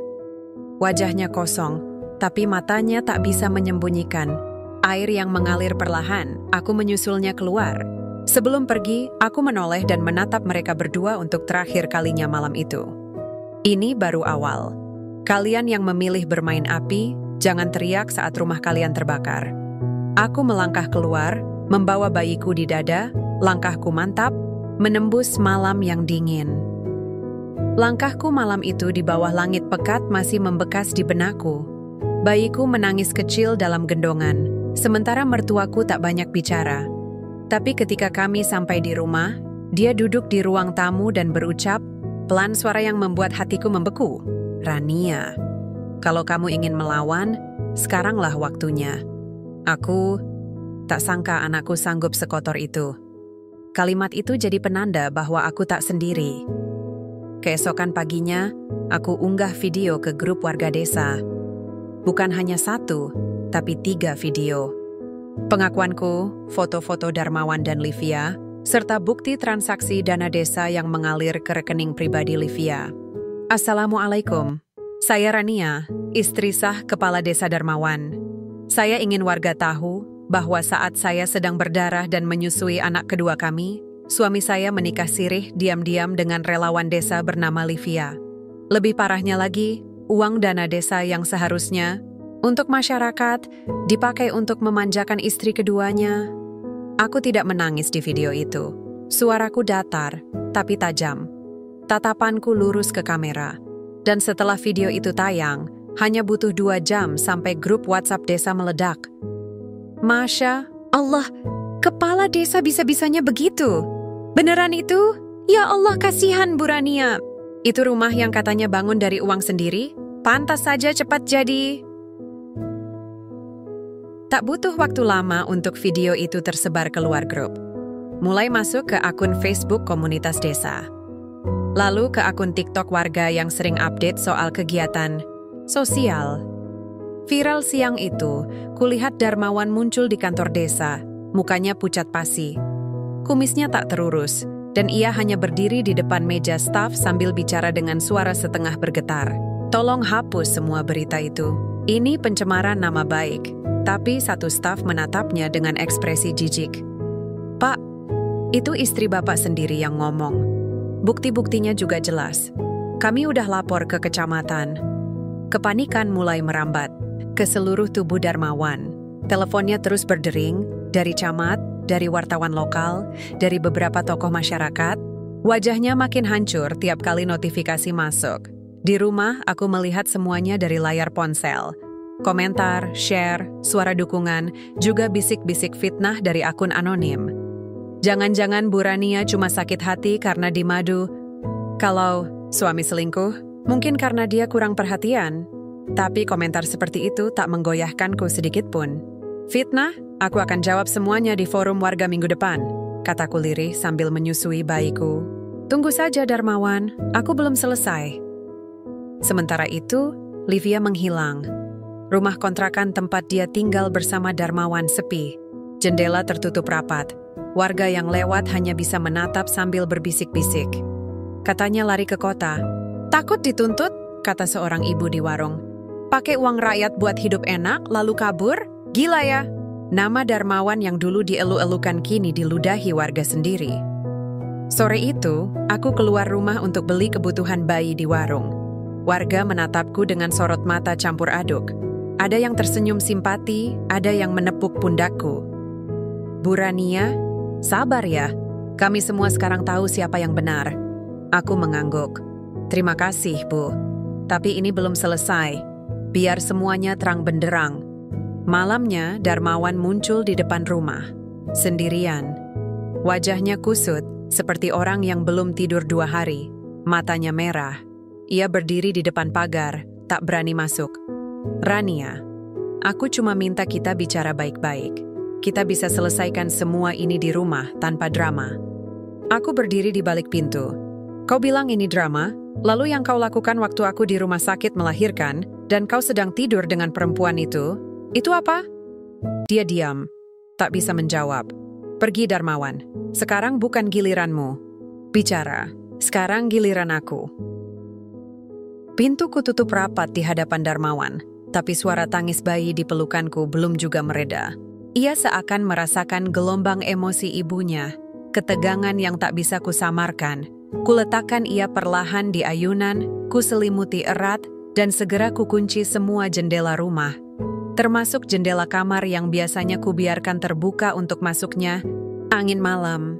Speaker 2: Wajahnya kosong, tapi matanya tak bisa menyembunyikan. Air yang mengalir perlahan, aku menyusulnya keluar. Sebelum pergi, aku menoleh dan menatap mereka berdua untuk terakhir kalinya malam itu. Ini baru awal. Kalian yang memilih bermain api, jangan teriak saat rumah kalian terbakar. Aku melangkah keluar, membawa bayiku di dada, langkahku mantap, menembus malam yang dingin. Langkahku malam itu di bawah langit pekat masih membekas di benakku. Bayiku menangis kecil dalam gendongan, sementara mertuaku tak banyak bicara. Tapi ketika kami sampai di rumah, dia duduk di ruang tamu dan berucap, pelan suara yang membuat hatiku membeku. Rania, kalau kamu ingin melawan, sekaranglah waktunya. Aku tak sangka anakku sanggup sekotor itu. Kalimat itu jadi penanda bahwa aku tak sendiri. Keesokan paginya, aku unggah video ke grup warga desa. Bukan hanya 1, tapi 3 video. Pengakuanku, foto-foto Darmawan dan Livia, serta bukti transaksi dana desa yang mengalir ke rekening pribadi Livia. Assalamualaikum. Saya Rania, istri sah Kepala Desa Darmawan. Saya ingin warga tahu bahwa saat saya sedang berdarah dan menyusui anak kedua kami, suami saya menikah sirih diam-diam dengan relawan desa bernama Livia. Lebih parahnya lagi, uang dana desa yang seharusnya untuk masyarakat dipakai untuk memanjakan istri keduanya. Aku tidak menangis di video itu. Suaraku datar, tapi tajam. Tatapanku lurus ke kamera. Dan setelah video itu tayang, hanya butuh 2 jam sampai grup WhatsApp desa meledak. Masya Allah, kepala desa bisa-bisanya begitu. Beneran itu? Ya Allah, kasihan Bu Rania. Itu rumah yang katanya bangun dari uang sendiri, pantas saja cepat jadi. Tak butuh waktu lama untuk video itu tersebar keluar grup. Mulai masuk ke akun Facebook komunitas desa. Lalu ke akun TikTok warga yang sering update soal kegiatan sosial. Viral siang itu, kulihat Darmawan muncul di kantor desa, mukanya pucat pasi. Kumisnya tak terurus, dan ia hanya berdiri di depan meja staf sambil bicara dengan suara setengah bergetar. Tolong hapus semua berita itu. Ini pencemaran nama baik. Tapi satu staf menatapnya dengan ekspresi jijik. Pak, itu istri Bapak sendiri yang ngomong. Bukti-buktinya juga jelas. Kami udah lapor ke kecamatan. Kepanikan mulai merambat ke seluruh tubuh Darmawan. Teleponnya terus berdering, dari camat, dari wartawan lokal, dari beberapa tokoh masyarakat. Wajahnya makin hancur tiap kali notifikasi masuk. Di rumah, aku melihat semuanya dari layar ponsel. Komentar, share, suara dukungan, juga bisik-bisik fitnah dari akun anonim. Jangan-jangan Bu Rania cuma sakit hati karena dimadu. Kalau suami selingkuh, mungkin karena dia kurang perhatian. Tapi komentar seperti itu tak menggoyahkanku sedikit pun. Fitnah, aku akan jawab semuanya di forum warga minggu depan, kataku lirih sambil menyusui bayiku. Tunggu saja Darmawan, aku belum selesai. Sementara itu, Livia menghilang. Rumah kontrakan tempat dia tinggal bersama Darmawan sepi. Jendela tertutup rapat. Warga yang lewat hanya bisa menatap sambil berbisik-bisik. Katanya lari ke kota. Takut dituntut, kata seorang ibu di warung. Pakai uang rakyat buat hidup enak, lalu kabur? Gila ya. Nama Darmawan yang dulu dielu-elukan kini diludahi warga sendiri. Sore itu, aku keluar rumah untuk beli kebutuhan bayi di warung. Warga menatapku dengan sorot mata campur aduk. Ada yang tersenyum simpati, ada yang menepuk pundakku. Bu Rania, sabar ya. Kami semua sekarang tahu siapa yang benar. Aku mengangguk. Terima kasih, Bu. Tapi ini belum selesai. Biar semuanya terang benderang. Malamnya, Darmawan muncul di depan rumah. Sendirian. Wajahnya kusut, seperti orang yang belum tidur 2 hari. Matanya merah. Ia berdiri di depan pagar, tak berani masuk. Rania, aku cuma minta kita bicara baik-baik. Kita bisa selesaikan semua ini di rumah tanpa drama. Aku berdiri di balik pintu. Kau bilang ini drama, lalu yang kau lakukan waktu aku di rumah sakit melahirkan, dan kau sedang tidur dengan perempuan itu apa? Dia diam, tak bisa menjawab. Pergi Darmawan, sekarang bukan giliranmu. Bicara, sekarang giliran aku. Pintuku tutup rapat di hadapan Darmawan, tapi suara tangis bayi di pelukanku belum juga mereda. Ia seakan merasakan gelombang emosi ibunya, ketegangan yang tak bisa kusamarkan. Kuletakkan ia perlahan di ayunan, kuselimuti erat, dan segera kukunci semua jendela rumah. Termasuk jendela kamar yang biasanya kubiarkan terbuka untuk masuknya angin malam.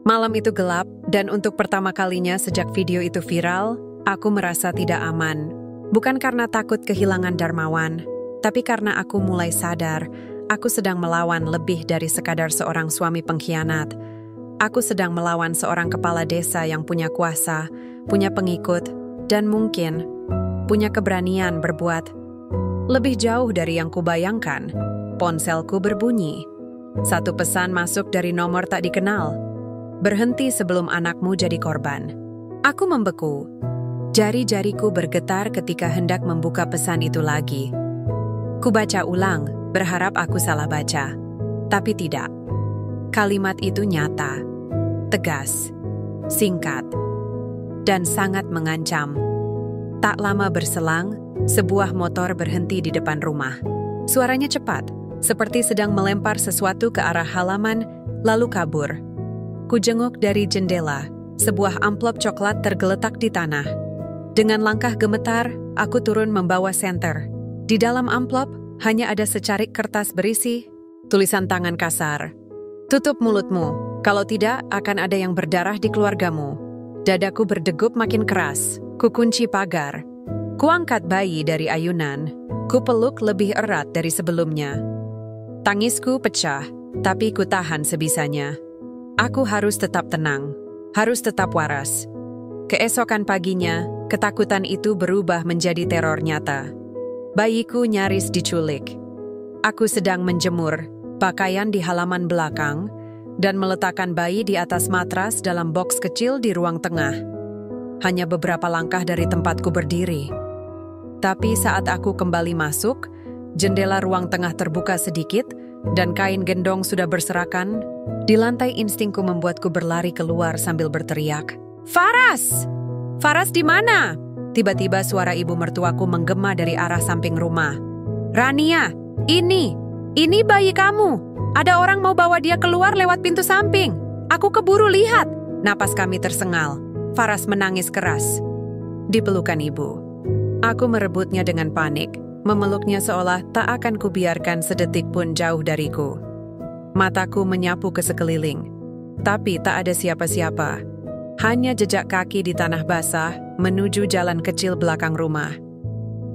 Speaker 2: Malam itu gelap, dan untuk pertama kalinya sejak video itu viral, aku merasa tidak aman. Bukan karena takut kehilangan Darmawan, tapi karena aku mulai sadar aku sedang melawan lebih dari sekadar seorang suami pengkhianat. Aku sedang melawan seorang kepala desa yang punya kuasa, punya pengikut, dan mungkin punya keberanian berbuat lebih jauh dari yang kubayangkan. Ponselku berbunyi. Satu pesan masuk dari nomor tak dikenal. Berhenti sebelum anakmu jadi korban. Aku membeku. Jari-jariku bergetar ketika hendak membuka pesan itu lagi. Kubaca ulang, berharap aku salah baca. Tapi tidak. Kalimat itu nyata, tegas, singkat, dan sangat mengancam. Tak lama berselang, sebuah motor berhenti di depan rumah. Suaranya cepat, seperti sedang melempar sesuatu ke arah halaman, lalu kabur. Kujenguk dari jendela, sebuah amplop coklat tergeletak di tanah. Dengan langkah gemetar, aku turun membawa senter. Di dalam amplop, hanya ada secarik kertas berisi tulisan tangan kasar. Tutup mulutmu, kalau tidak akan ada yang berdarah di keluargamu. Dadaku berdegup makin keras, kukunci pagar. Kuangkat bayi dari ayunan, kupeluk lebih erat dari sebelumnya. Tangisku pecah, tapi ku tahan sebisanya. Aku harus tetap tenang, harus tetap waras. Keesokan paginya, ketakutan itu berubah menjadi teror nyata. Bayiku nyaris diculik. Aku sedang menjemur pakaian di halaman belakang dan meletakkan bayi di atas matras dalam boks kecil di ruang tengah. Hanya beberapa langkah dari tempatku berdiri. Tapi saat aku kembali masuk, jendela ruang tengah terbuka sedikit dan kain gendong sudah berserakan. Di lantai instingku membuatku berlari keluar sambil berteriak, "Faras! Faras di mana?" Tiba-tiba suara ibu mertuaku menggema dari arah samping rumah. "Rania, ini bayi kamu. Ada orang mau bawa dia keluar lewat pintu samping. Aku keburu lihat." Napas kami tersengal. Faras menangis keras. Di pelukan ibu. Aku merebutnya dengan panik, memeluknya seolah tak akan kubiarkan sedetik pun jauh dariku. Mataku menyapu ke sekeliling, tapi tak ada siapa-siapa. Hanya jejak kaki di tanah basah menuju jalan kecil belakang rumah.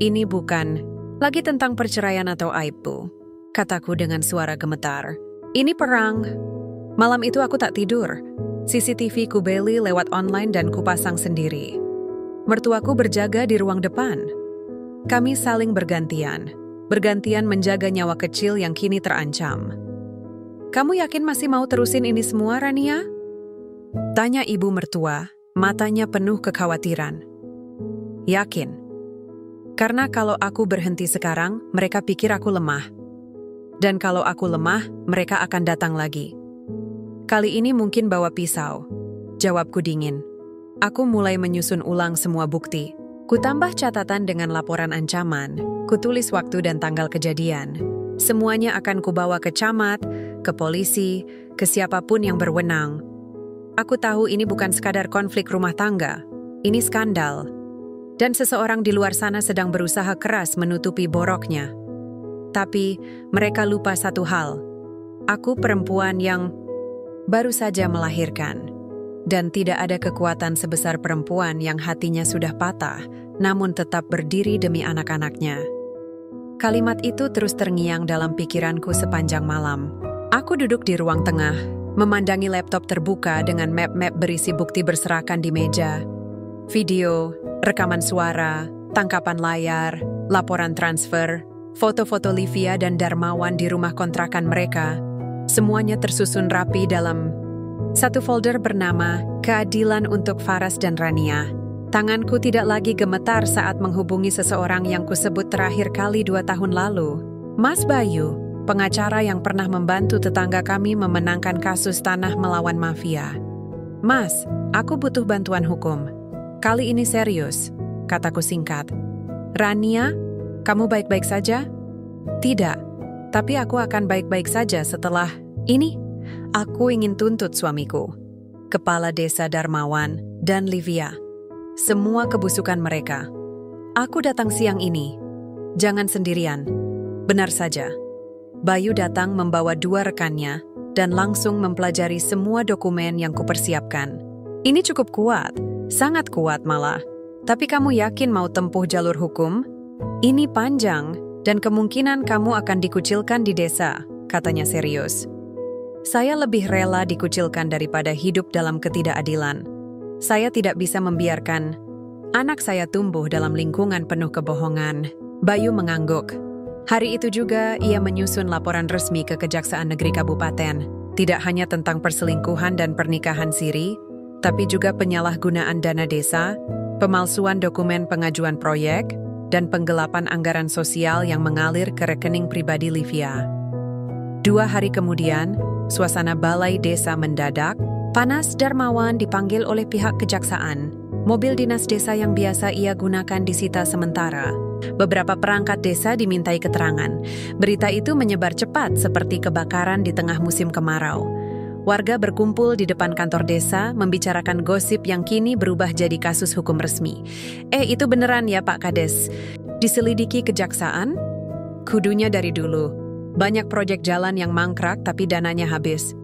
Speaker 2: Ini bukan lagi tentang perceraian atau aib, Bu, kataku dengan suara gemetar. Ini perang. Malam itu aku tak tidur. CCTV ku beli lewat online dan kupasang sendiri. Mertuaku berjaga di ruang depan. Kami saling bergantian menjaga nyawa kecil yang kini terancam. "Kamu yakin masih mau terusin ini semua, Rania?" Tanya ibu mertua, matanya penuh kekhawatiran. "Yakin. Karena kalau aku berhenti sekarang, mereka pikir aku lemah. Dan kalau aku lemah, mereka akan datang lagi. Kali ini mungkin bawa pisau. Jawabku dingin. Aku mulai menyusun ulang semua bukti. Kutambah catatan dengan laporan ancaman. Kutulis waktu dan tanggal kejadian. Semuanya akan kubawa ke camat, ke polisi, ke siapapun yang berwenang. Aku tahu ini bukan sekadar konflik rumah tangga. Ini skandal. Dan seseorang di luar sana sedang berusaha keras menutupi boroknya. Tapi mereka lupa satu hal. Aku perempuan yang baru saja melahirkan. Dan tidak ada kekuatan sebesar perempuan yang hatinya sudah patah, namun tetap berdiri demi anak-anaknya. Kalimat itu terus terngiang dalam pikiranku sepanjang malam. Aku duduk di ruang tengah, memandangi laptop terbuka dengan map-map berisi bukti berserakan di meja. Video, rekaman suara, tangkapan layar, laporan transfer, foto-foto Livia dan Darmawan di rumah kontrakan mereka. Semuanya tersusun rapi dalam satu folder bernama Keadilan untuk Faras dan Rania. Tanganku tidak lagi gemetar saat menghubungi seseorang yang kusebut terakhir kali 2 tahun lalu. Mas Bayu, pengacara yang pernah membantu tetangga kami memenangkan kasus tanah melawan mafia. Mas, aku butuh bantuan hukum. Kali ini serius, kataku singkat. Rania, kamu baik-baik saja? Tidak, tapi aku akan baik-baik saja setelah ini. Aku ingin tuntut suamiku, Kepala Desa Darmawan, dan Livia. Semua kebusukan mereka. Aku datang siang ini. Jangan sendirian. Benar saja. Bayu datang membawa 2 rekannya dan langsung mempelajari semua dokumen yang kupersiapkan. Ini cukup kuat, sangat kuat malah. Tapi kamu yakin mau tempuh jalur hukum? Ini panjang dan kemungkinan kamu akan dikucilkan di desa, katanya serius. Saya lebih rela dikucilkan daripada hidup dalam ketidakadilan. Saya tidak bisa membiarkan anak saya tumbuh dalam lingkungan penuh kebohongan. Bayu mengangguk. Hari itu juga ia menyusun laporan resmi ke Kejaksaan Negeri Kabupaten. Tidak hanya tentang perselingkuhan dan pernikahan siri, tapi juga penyalahgunaan dana desa, pemalsuan dokumen pengajuan proyek, dan penggelapan anggaran sosial yang mengalir ke rekening pribadi Livia. 2 hari kemudian, suasana balai desa mendadak. Panas. Darmawan dipanggil oleh pihak kejaksaan. Mobil dinas desa yang biasa ia gunakan disita sementara. Beberapa perangkat desa dimintai keterangan. Berita itu menyebar cepat seperti kebakaran di tengah musim kemarau. Warga berkumpul di depan kantor desa membicarakan gosip yang kini berubah jadi kasus hukum resmi. Itu beneran ya Pak Kades? Diselidiki kejaksaan? Kudunya dari dulu. Banyak proyek jalan yang mangkrak tapi dananya habis.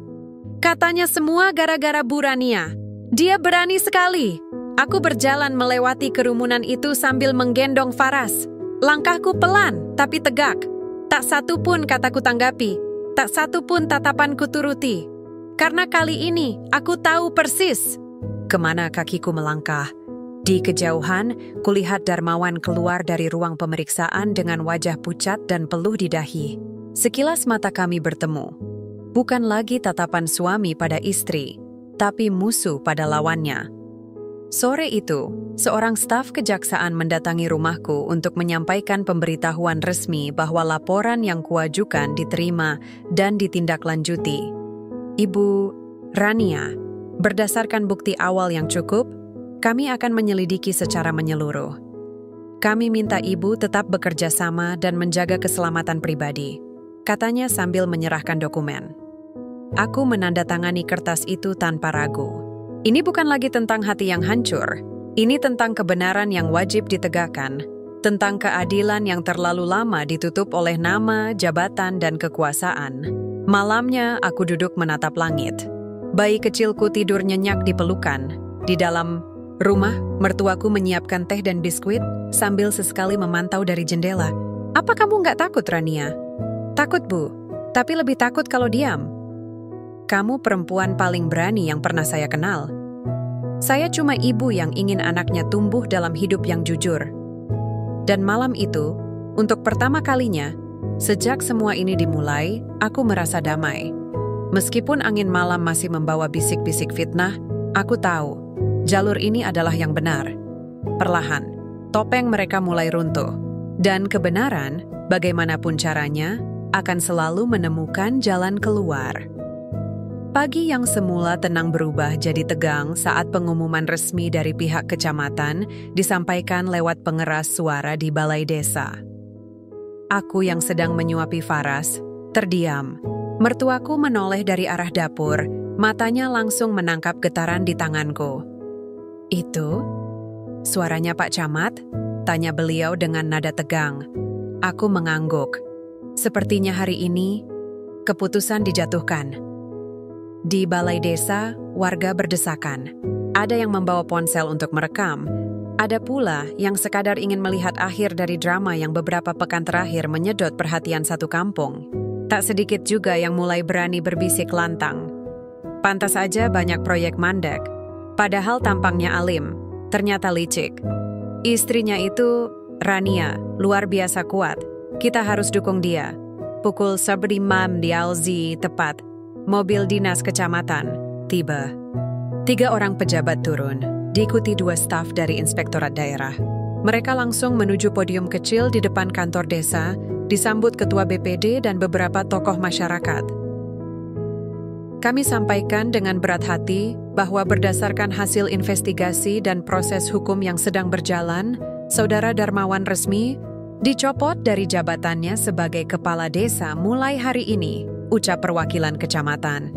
Speaker 2: Katanya semua gara-gara Bu Rania. Dia berani sekali. Aku berjalan melewati kerumunan itu sambil menggendong Faras. Langkahku pelan, tapi tegak. Tak satu pun kataku tanggapi. Tak satu pun tatapanku turuti. Karena kali ini, aku tahu persis kemana kakiku melangkah. Di kejauhan, kulihat Darmawan keluar dari ruang pemeriksaan dengan wajah pucat dan peluh di dahi. Sekilas mata kami bertemu. Bukan lagi tatapan suami pada istri, tapi musuh pada lawannya. Sore itu, seorang staf kejaksaan mendatangi rumahku untuk menyampaikan pemberitahuan resmi bahwa laporan yang kuajukan diterima dan ditindaklanjuti. Ibu Rania, berdasarkan bukti awal yang cukup, kami akan menyelidiki secara menyeluruh. Kami minta ibu tetap bekerja sama dan menjaga keselamatan pribadi, katanya sambil menyerahkan dokumen. Aku menandatangani kertas itu tanpa ragu. Ini bukan lagi tentang hati yang hancur. Ini tentang kebenaran yang wajib ditegakkan. Tentang keadilan yang terlalu lama ditutup oleh nama, jabatan, dan kekuasaan. Malamnya aku duduk menatap langit. Bayi kecilku tidur nyenyak di pelukan. Di dalam rumah, mertuaku menyiapkan teh dan biskuit sambil sesekali memantau dari jendela. Apa kamu nggak takut, Rania? Takut, Bu. Tapi lebih takut kalau diam. Kamu perempuan paling berani yang pernah saya kenal. Saya cuma ibu yang ingin anaknya tumbuh dalam hidup yang jujur. Dan malam itu, untuk pertama kalinya, sejak semua ini dimulai, aku merasa damai. Meskipun angin malam masih membawa bisik-bisik fitnah, aku tahu, jalur ini adalah yang benar. Perlahan, topeng mereka mulai runtuh. Dan kebenaran, bagaimanapun caranya, akan selalu menemukan jalan keluar. Pagi yang semula tenang berubah jadi tegang saat pengumuman resmi dari pihak kecamatan disampaikan lewat pengeras suara di balai desa. Aku yang sedang menyuapi Faras, terdiam. Mertuaku menoleh dari arah dapur, matanya langsung menangkap getaran di tanganku. "Itu? Suaranya Pak Camat?" tanya beliau dengan nada tegang. Aku mengangguk. Sepertinya hari ini, keputusan dijatuhkan. Di balai desa, warga berdesakan. Ada yang membawa ponsel untuk merekam. Ada pula yang sekadar ingin melihat akhir dari drama yang beberapa pekan terakhir menyedot perhatian satu kampung. Tak sedikit juga yang mulai berani berbisik lantang. Pantas aja banyak proyek mandek. Padahal tampangnya alim, ternyata licik. Istrinya itu, Rania, luar biasa kuat. Kita harus dukung dia. Pukul 11 di Alzi tepat. Mobil dinas kecamatan tiba. 3 orang pejabat turun, diikuti 2 staf dari inspektorat daerah. Mereka langsung menuju podium kecil di depan kantor desa, disambut ketua BPD dan beberapa tokoh masyarakat. Kami sampaikan dengan berat hati bahwa berdasarkan hasil investigasi dan proses hukum yang sedang berjalan, Saudara Darmawan resmi dicopot dari jabatannya sebagai kepala desa mulai hari ini, ucap perwakilan kecamatan.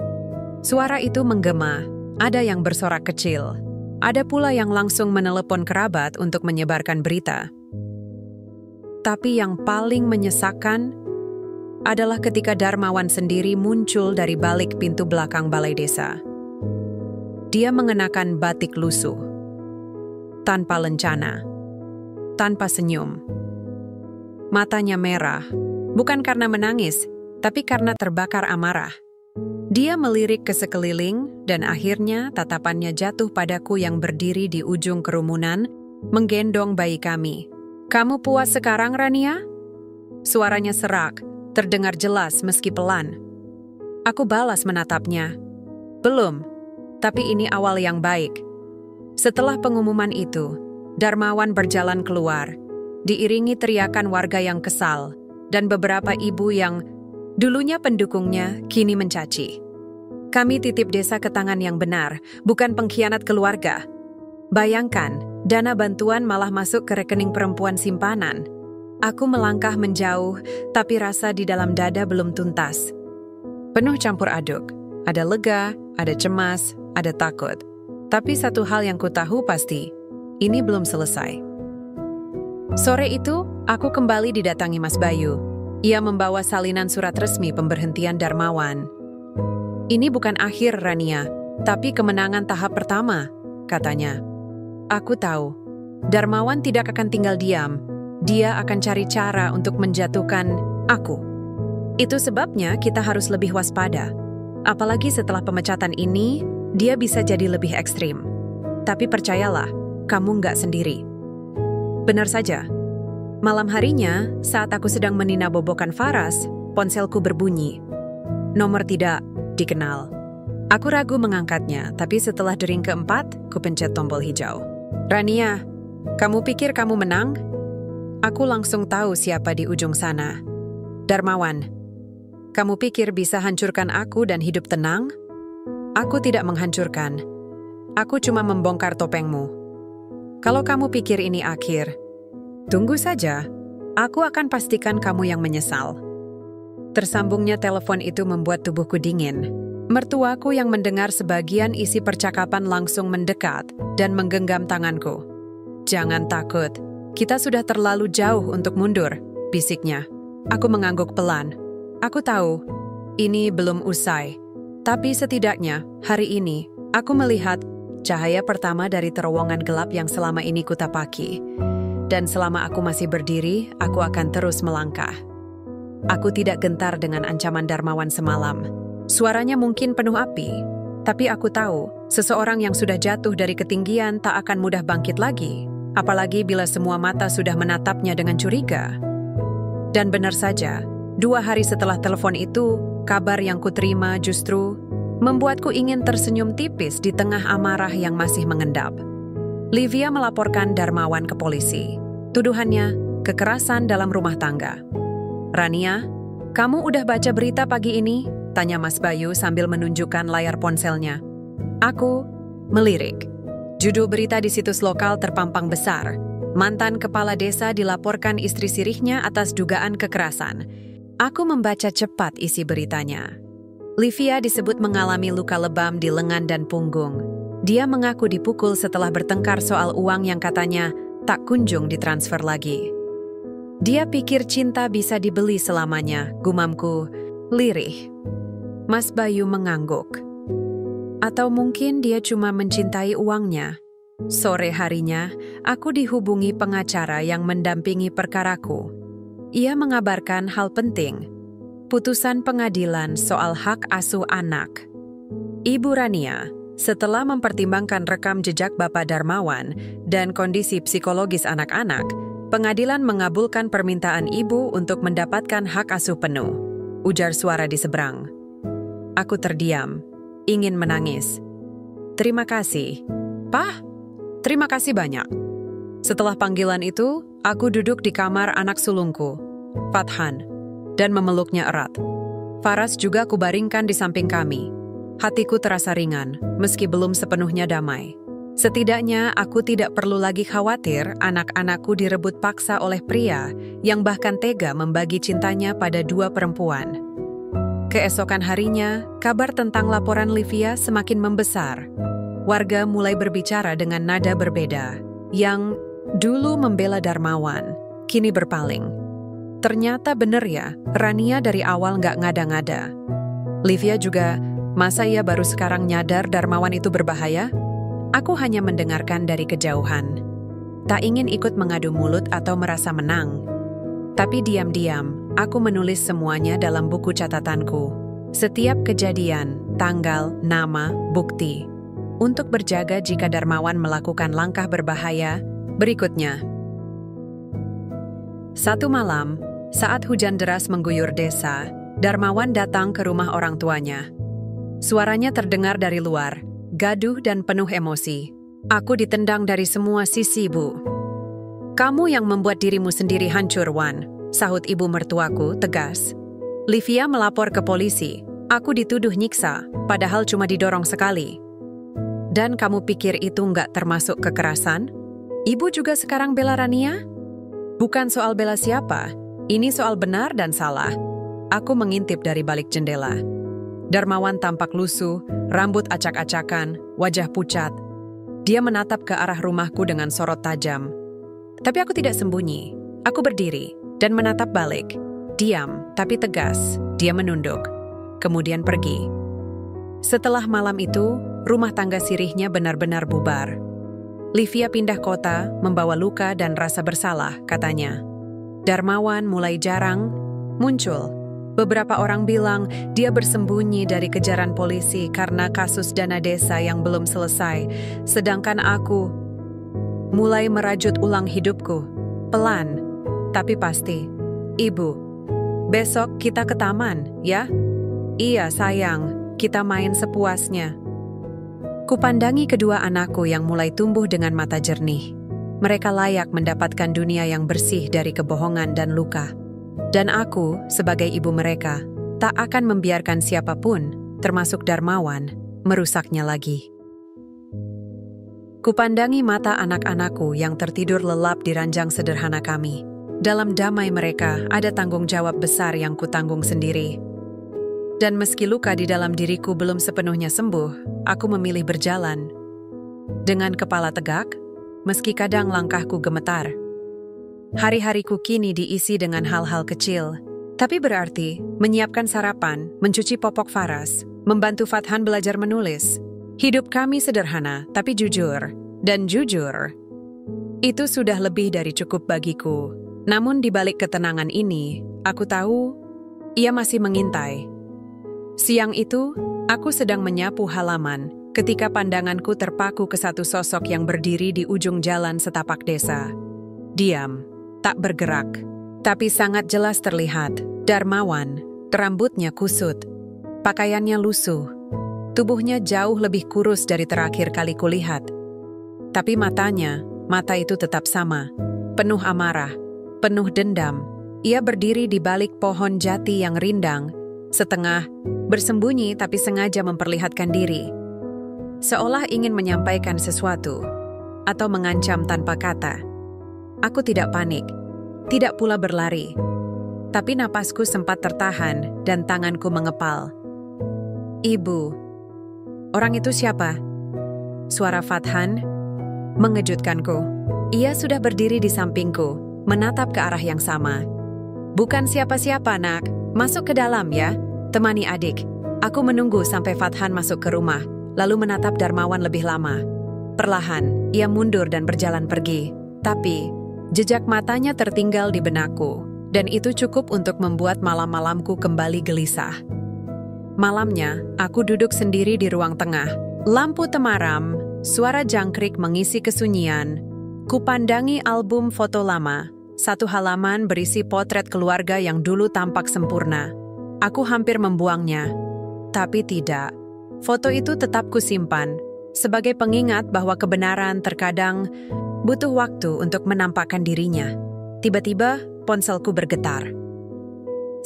Speaker 2: Suara itu menggema, ada yang bersorak kecil. Ada pula yang langsung menelepon kerabat untuk menyebarkan berita. Tapi yang paling menyesakkan adalah ketika Darmawan sendiri muncul dari balik pintu belakang balai desa. Dia mengenakan batik lusuh, tanpa lencana, tanpa senyum. Matanya merah, bukan karena menangis, tapi karena terbakar amarah. Dia melirik ke sekeliling dan akhirnya tatapannya jatuh padaku yang berdiri di ujung kerumunan, menggendong bayi kami. "Kamu puas sekarang, Rania?" Suaranya serak, terdengar jelas meski pelan. Aku balas menatapnya. "Belum, tapi ini awal yang baik." Setelah pengumuman itu, Darmawan berjalan keluar, diiringi teriakan warga yang kesal, dan beberapa ibu yang dulunya pendukungnya kini mencaci. Kami titip desa ke tangan yang benar, bukan pengkhianat keluarga. Bayangkan, dana bantuan malah masuk ke rekening perempuan simpanan. Aku melangkah menjauh, tapi rasa di dalam dada belum tuntas. Penuh campur aduk, ada lega, ada cemas, ada takut. Tapi satu hal yang ku tahu pasti, ini belum selesai. Sore itu, aku kembali didatangi Mas Bayu. Ia membawa salinan surat resmi pemberhentian Darmawan. "Ini bukan akhir, Rania, tapi kemenangan tahap pertama," katanya. Aku tahu, Darmawan tidak akan tinggal diam. Dia akan cari cara untuk menjatuhkan aku. Itu sebabnya kita harus lebih waspada. Apalagi setelah pemecatan ini, dia bisa jadi lebih ekstrim. Tapi percayalah, kamu nggak sendiri. Benar saja. Malam harinya, saat aku sedang meninabobokan Faras, ponselku berbunyi. Nomor tidak dikenal. Aku ragu mengangkatnya, tapi setelah dering keempat, ku pencet tombol hijau. "Rania, kamu pikir kamu menang?" Aku langsung tahu siapa di ujung sana. "Darmawan, kamu pikir bisa hancurkan aku dan hidup tenang?" "Aku tidak menghancurkan. Aku cuma membongkar topengmu. Kalau kamu pikir ini akhir, tunggu saja. Aku akan pastikan kamu yang menyesal." Tersambungnya telepon itu membuat tubuhku dingin. Mertuaku yang mendengar sebagian isi percakapan langsung mendekat dan menggenggam tanganku. "Jangan takut, kita sudah terlalu jauh untuk mundur," bisiknya. Aku mengangguk pelan. Aku tahu, ini belum usai. Tapi setidaknya, hari ini, aku melihat cahaya pertama dari terowongan gelap yang selama ini kutapaki. Dan selama aku masih berdiri, aku akan terus melangkah. Aku tidak gentar dengan ancaman Darmawan semalam. Suaranya mungkin penuh api, tapi aku tahu seseorang yang sudah jatuh dari ketinggian tak akan mudah bangkit lagi, apalagi bila semua mata sudah menatapnya dengan curiga. Dan benar saja, 2 hari setelah telepon itu, kabar yang kuterima justru membuatku ingin tersenyum tipis di tengah amarah yang masih mengendap. Livia melaporkan Darmawan ke polisi. Tuduhannya, kekerasan dalam rumah tangga. Rania, kamu udah baca berita pagi ini? Tanya Mas Bayu sambil menunjukkan layar ponselnya. Aku melirik. Judul berita di situs lokal terpampang besar. Mantan kepala desa dilaporkan istri sirihnya atas dugaan kekerasan. Aku membaca cepat isi beritanya. Livia disebut mengalami luka lebam di lengan dan punggung. Dia mengaku dipukul setelah bertengkar soal uang yang katanya tak kunjung ditransfer lagi. Dia pikir cinta bisa dibeli selamanya, gumamku, lirih. Mas Bayu mengangguk. Atau mungkin dia cuma mencintai uangnya. Sore harinya, aku dihubungi pengacara yang mendampingi perkaraku. Ia mengabarkan hal penting. Putusan pengadilan soal hak asuh anak. Ibu Rania, setelah mempertimbangkan rekam jejak Bapak Darmawan dan kondisi psikologis anak-anak, pengadilan mengabulkan permintaan ibu untuk mendapatkan hak asuh penuh. Ujar suara di seberang. Aku terdiam, ingin menangis. Terima kasih, Pak. Terima kasih banyak. Setelah panggilan itu, aku duduk di kamar anak sulungku, Fathan, dan memeluknya erat. Faras juga kubaringkan di samping kami. Hatiku terasa ringan, meski belum sepenuhnya damai. Setidaknya aku tidak perlu lagi khawatir anak-anakku direbut paksa oleh pria yang bahkan tega membagi cintanya pada dua perempuan. Keesokan harinya, kabar tentang laporan Livia semakin membesar. Warga mulai berbicara dengan nada berbeda. Yang dulu membela Darmawan, kini berpaling. Ternyata bener ya, Rania dari awal nggak ngada-ngada. Livia juga, masa ia baru sekarang nyadar Darmawan itu berbahaya? Aku hanya mendengarkan dari kejauhan. Tak ingin ikut mengadu mulut atau merasa menang. Tapi diam-diam, aku menulis semuanya dalam buku catatanku. Setiap kejadian, tanggal, nama, bukti. Untuk berjaga jika Darmawan melakukan langkah berbahaya, berikutnya. Satu malam, saat hujan deras mengguyur desa, Darmawan datang ke rumah orang tuanya. Suaranya terdengar dari luar, gaduh dan penuh emosi. Aku ditendang dari semua sisi, Bu. Kamu yang membuat dirimu sendiri hancur, Wan, sahut ibu mertuaku tegas. Livia melapor ke polisi. Aku dituduh nyiksa, padahal cuma didorong sekali. Dan kamu pikir itu nggak termasuk kekerasan? Ibu juga sekarang bela Rania? Bukan soal bela siapa, ini soal benar dan salah. Aku mengintip dari balik jendela. Darmawan tampak lusuh, rambut acak-acakan, wajah pucat. Dia menatap ke arah rumahku dengan sorot tajam. Tapi aku tidak sembunyi. Aku berdiri dan menatap balik. Diam, tapi tegas. Dia menunduk. Kemudian pergi. Setelah malam itu, rumah tangga sirihnya benar-benar bubar. Livia pindah kota, membawa luka dan rasa bersalah, katanya. Darmawan mulai jarang muncul. Beberapa orang bilang dia bersembunyi dari kejaran polisi karena kasus dana desa yang belum selesai. Sedangkan aku mulai merajut ulang hidupku. Pelan, tapi pasti. Ibu, besok kita ke taman, ya? Iya, sayang, kita main sepuasnya. Kupandangi kedua anakku yang mulai tumbuh dengan mata jernih. Mereka layak mendapatkan dunia yang bersih dari kebohongan dan luka. Dan aku, sebagai ibu mereka, tak akan membiarkan siapapun, termasuk Darmawan, merusaknya lagi. Kupandangi mata anak-anakku yang tertidur lelap di ranjang sederhana kami. Dalam damai mereka, ada tanggung jawab besar yang kutanggung sendiri. Dan meski luka di dalam diriku belum sepenuhnya sembuh, aku memilih berjalan. Dengan kepala tegak, meski kadang langkahku gemetar. Hari-hariku kini diisi dengan hal-hal kecil, tapi berarti menyiapkan sarapan, mencuci popok Faras, membantu Fathan belajar menulis. Hidup kami sederhana, tapi jujur. Dan jujur, itu sudah lebih dari cukup bagiku. Namun di balik ketenangan ini, aku tahu ia masih mengintai. Siang itu, aku sedang menyapu halaman ketika pandanganku terpaku ke satu sosok yang berdiri di ujung jalan setapak desa. Diam, tak bergerak, tapi sangat jelas terlihat. Darmawan, rambutnya kusut, pakaiannya lusuh, tubuhnya jauh lebih kurus dari terakhir kali kulihat. Tapi matanya, mata itu tetap sama, penuh amarah. penuh dendam. Ia berdiri di balik pohon jati yang rindang, setengah bersembunyi tapi sengaja memperlihatkan diri. Seolah ingin menyampaikan sesuatu, atau mengancam tanpa kata. Aku tidak panik, tidak pula berlari. Tapi napasku sempat tertahan dan tanganku mengepal. Ibu, orang itu siapa? Suara Fathan mengejutkanku. Ia sudah berdiri di sampingku, menatap ke arah yang sama. Bukan siapa-siapa, nak. Masuk ke dalam ya. Temani adik. Aku menunggu sampai Fathan masuk ke rumah, lalu menatap Darmawan lebih lama. Perlahan, ia mundur dan berjalan pergi. Tapi, jejak matanya tertinggal di benakku, dan itu cukup untuk membuat malam-malamku kembali gelisah. Malamnya, aku duduk sendiri di ruang tengah. Lampu temaram, suara jangkrik mengisi kesunyian. Kupandangi album foto lama, satu halaman berisi potret keluarga yang dulu tampak sempurna. Aku hampir membuangnya, tapi tidak. Foto itu tetap kusimpan, sebagai pengingat bahwa kebenaran terkadang butuh waktu untuk menampakkan dirinya. Tiba-tiba, ponselku bergetar.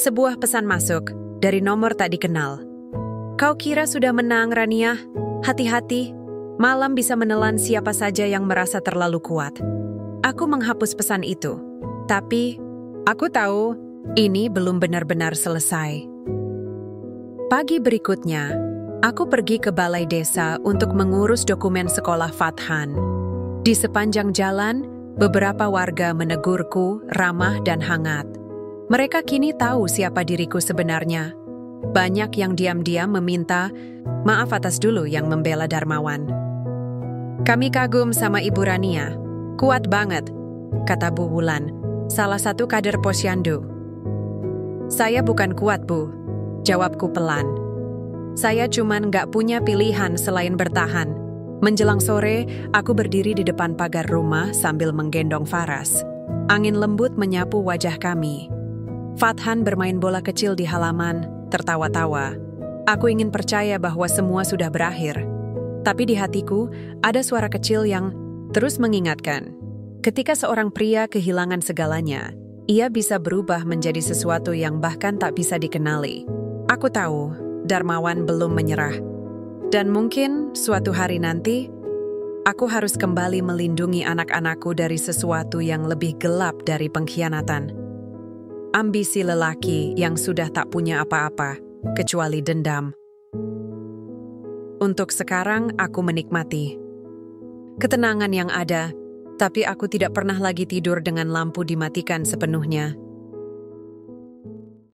Speaker 2: Sebuah pesan masuk dari nomor tak dikenal. Kau kira sudah menang, Rania? Hati-hati, malam bisa menelan siapa saja yang merasa terlalu kuat. Aku menghapus pesan itu, tapi aku tahu ini belum benar-benar selesai. Pagi berikutnya, aku pergi ke balai desa untuk mengurus dokumen sekolah Fathan. Di sepanjang jalan, beberapa warga menegurku ramah dan hangat. Mereka kini tahu siapa diriku sebenarnya. Banyak yang diam-diam meminta maaf atas dulu yang membela Darmawan. Kami kagum sama Ibu Rania. Kuat banget, kata Bu Wulan, salah satu kader Posyandu. Saya bukan kuat, Bu, jawabku pelan. Saya cuman gak punya pilihan selain bertahan. Menjelang sore, aku berdiri di depan pagar rumah sambil menggendong Faras. Angin lembut menyapu wajah kami. Fathan bermain bola kecil di halaman, tertawa-tawa. Aku ingin percaya bahwa semua sudah berakhir. Tapi di hatiku, ada suara kecil yang terus mengingatkan. Ketika seorang pria kehilangan segalanya, ia bisa berubah menjadi sesuatu yang bahkan tak bisa dikenali. Aku tahu, Darmawan belum menyerah. Dan mungkin suatu hari nanti, aku harus kembali melindungi anak-anakku dari sesuatu yang lebih gelap dari pengkhianatan. Ambisi lelaki yang sudah tak punya apa-apa, kecuali dendam. Untuk sekarang, aku menikmati ketenangan yang ada, tapi aku tidak pernah lagi tidur dengan lampu dimatikan sepenuhnya.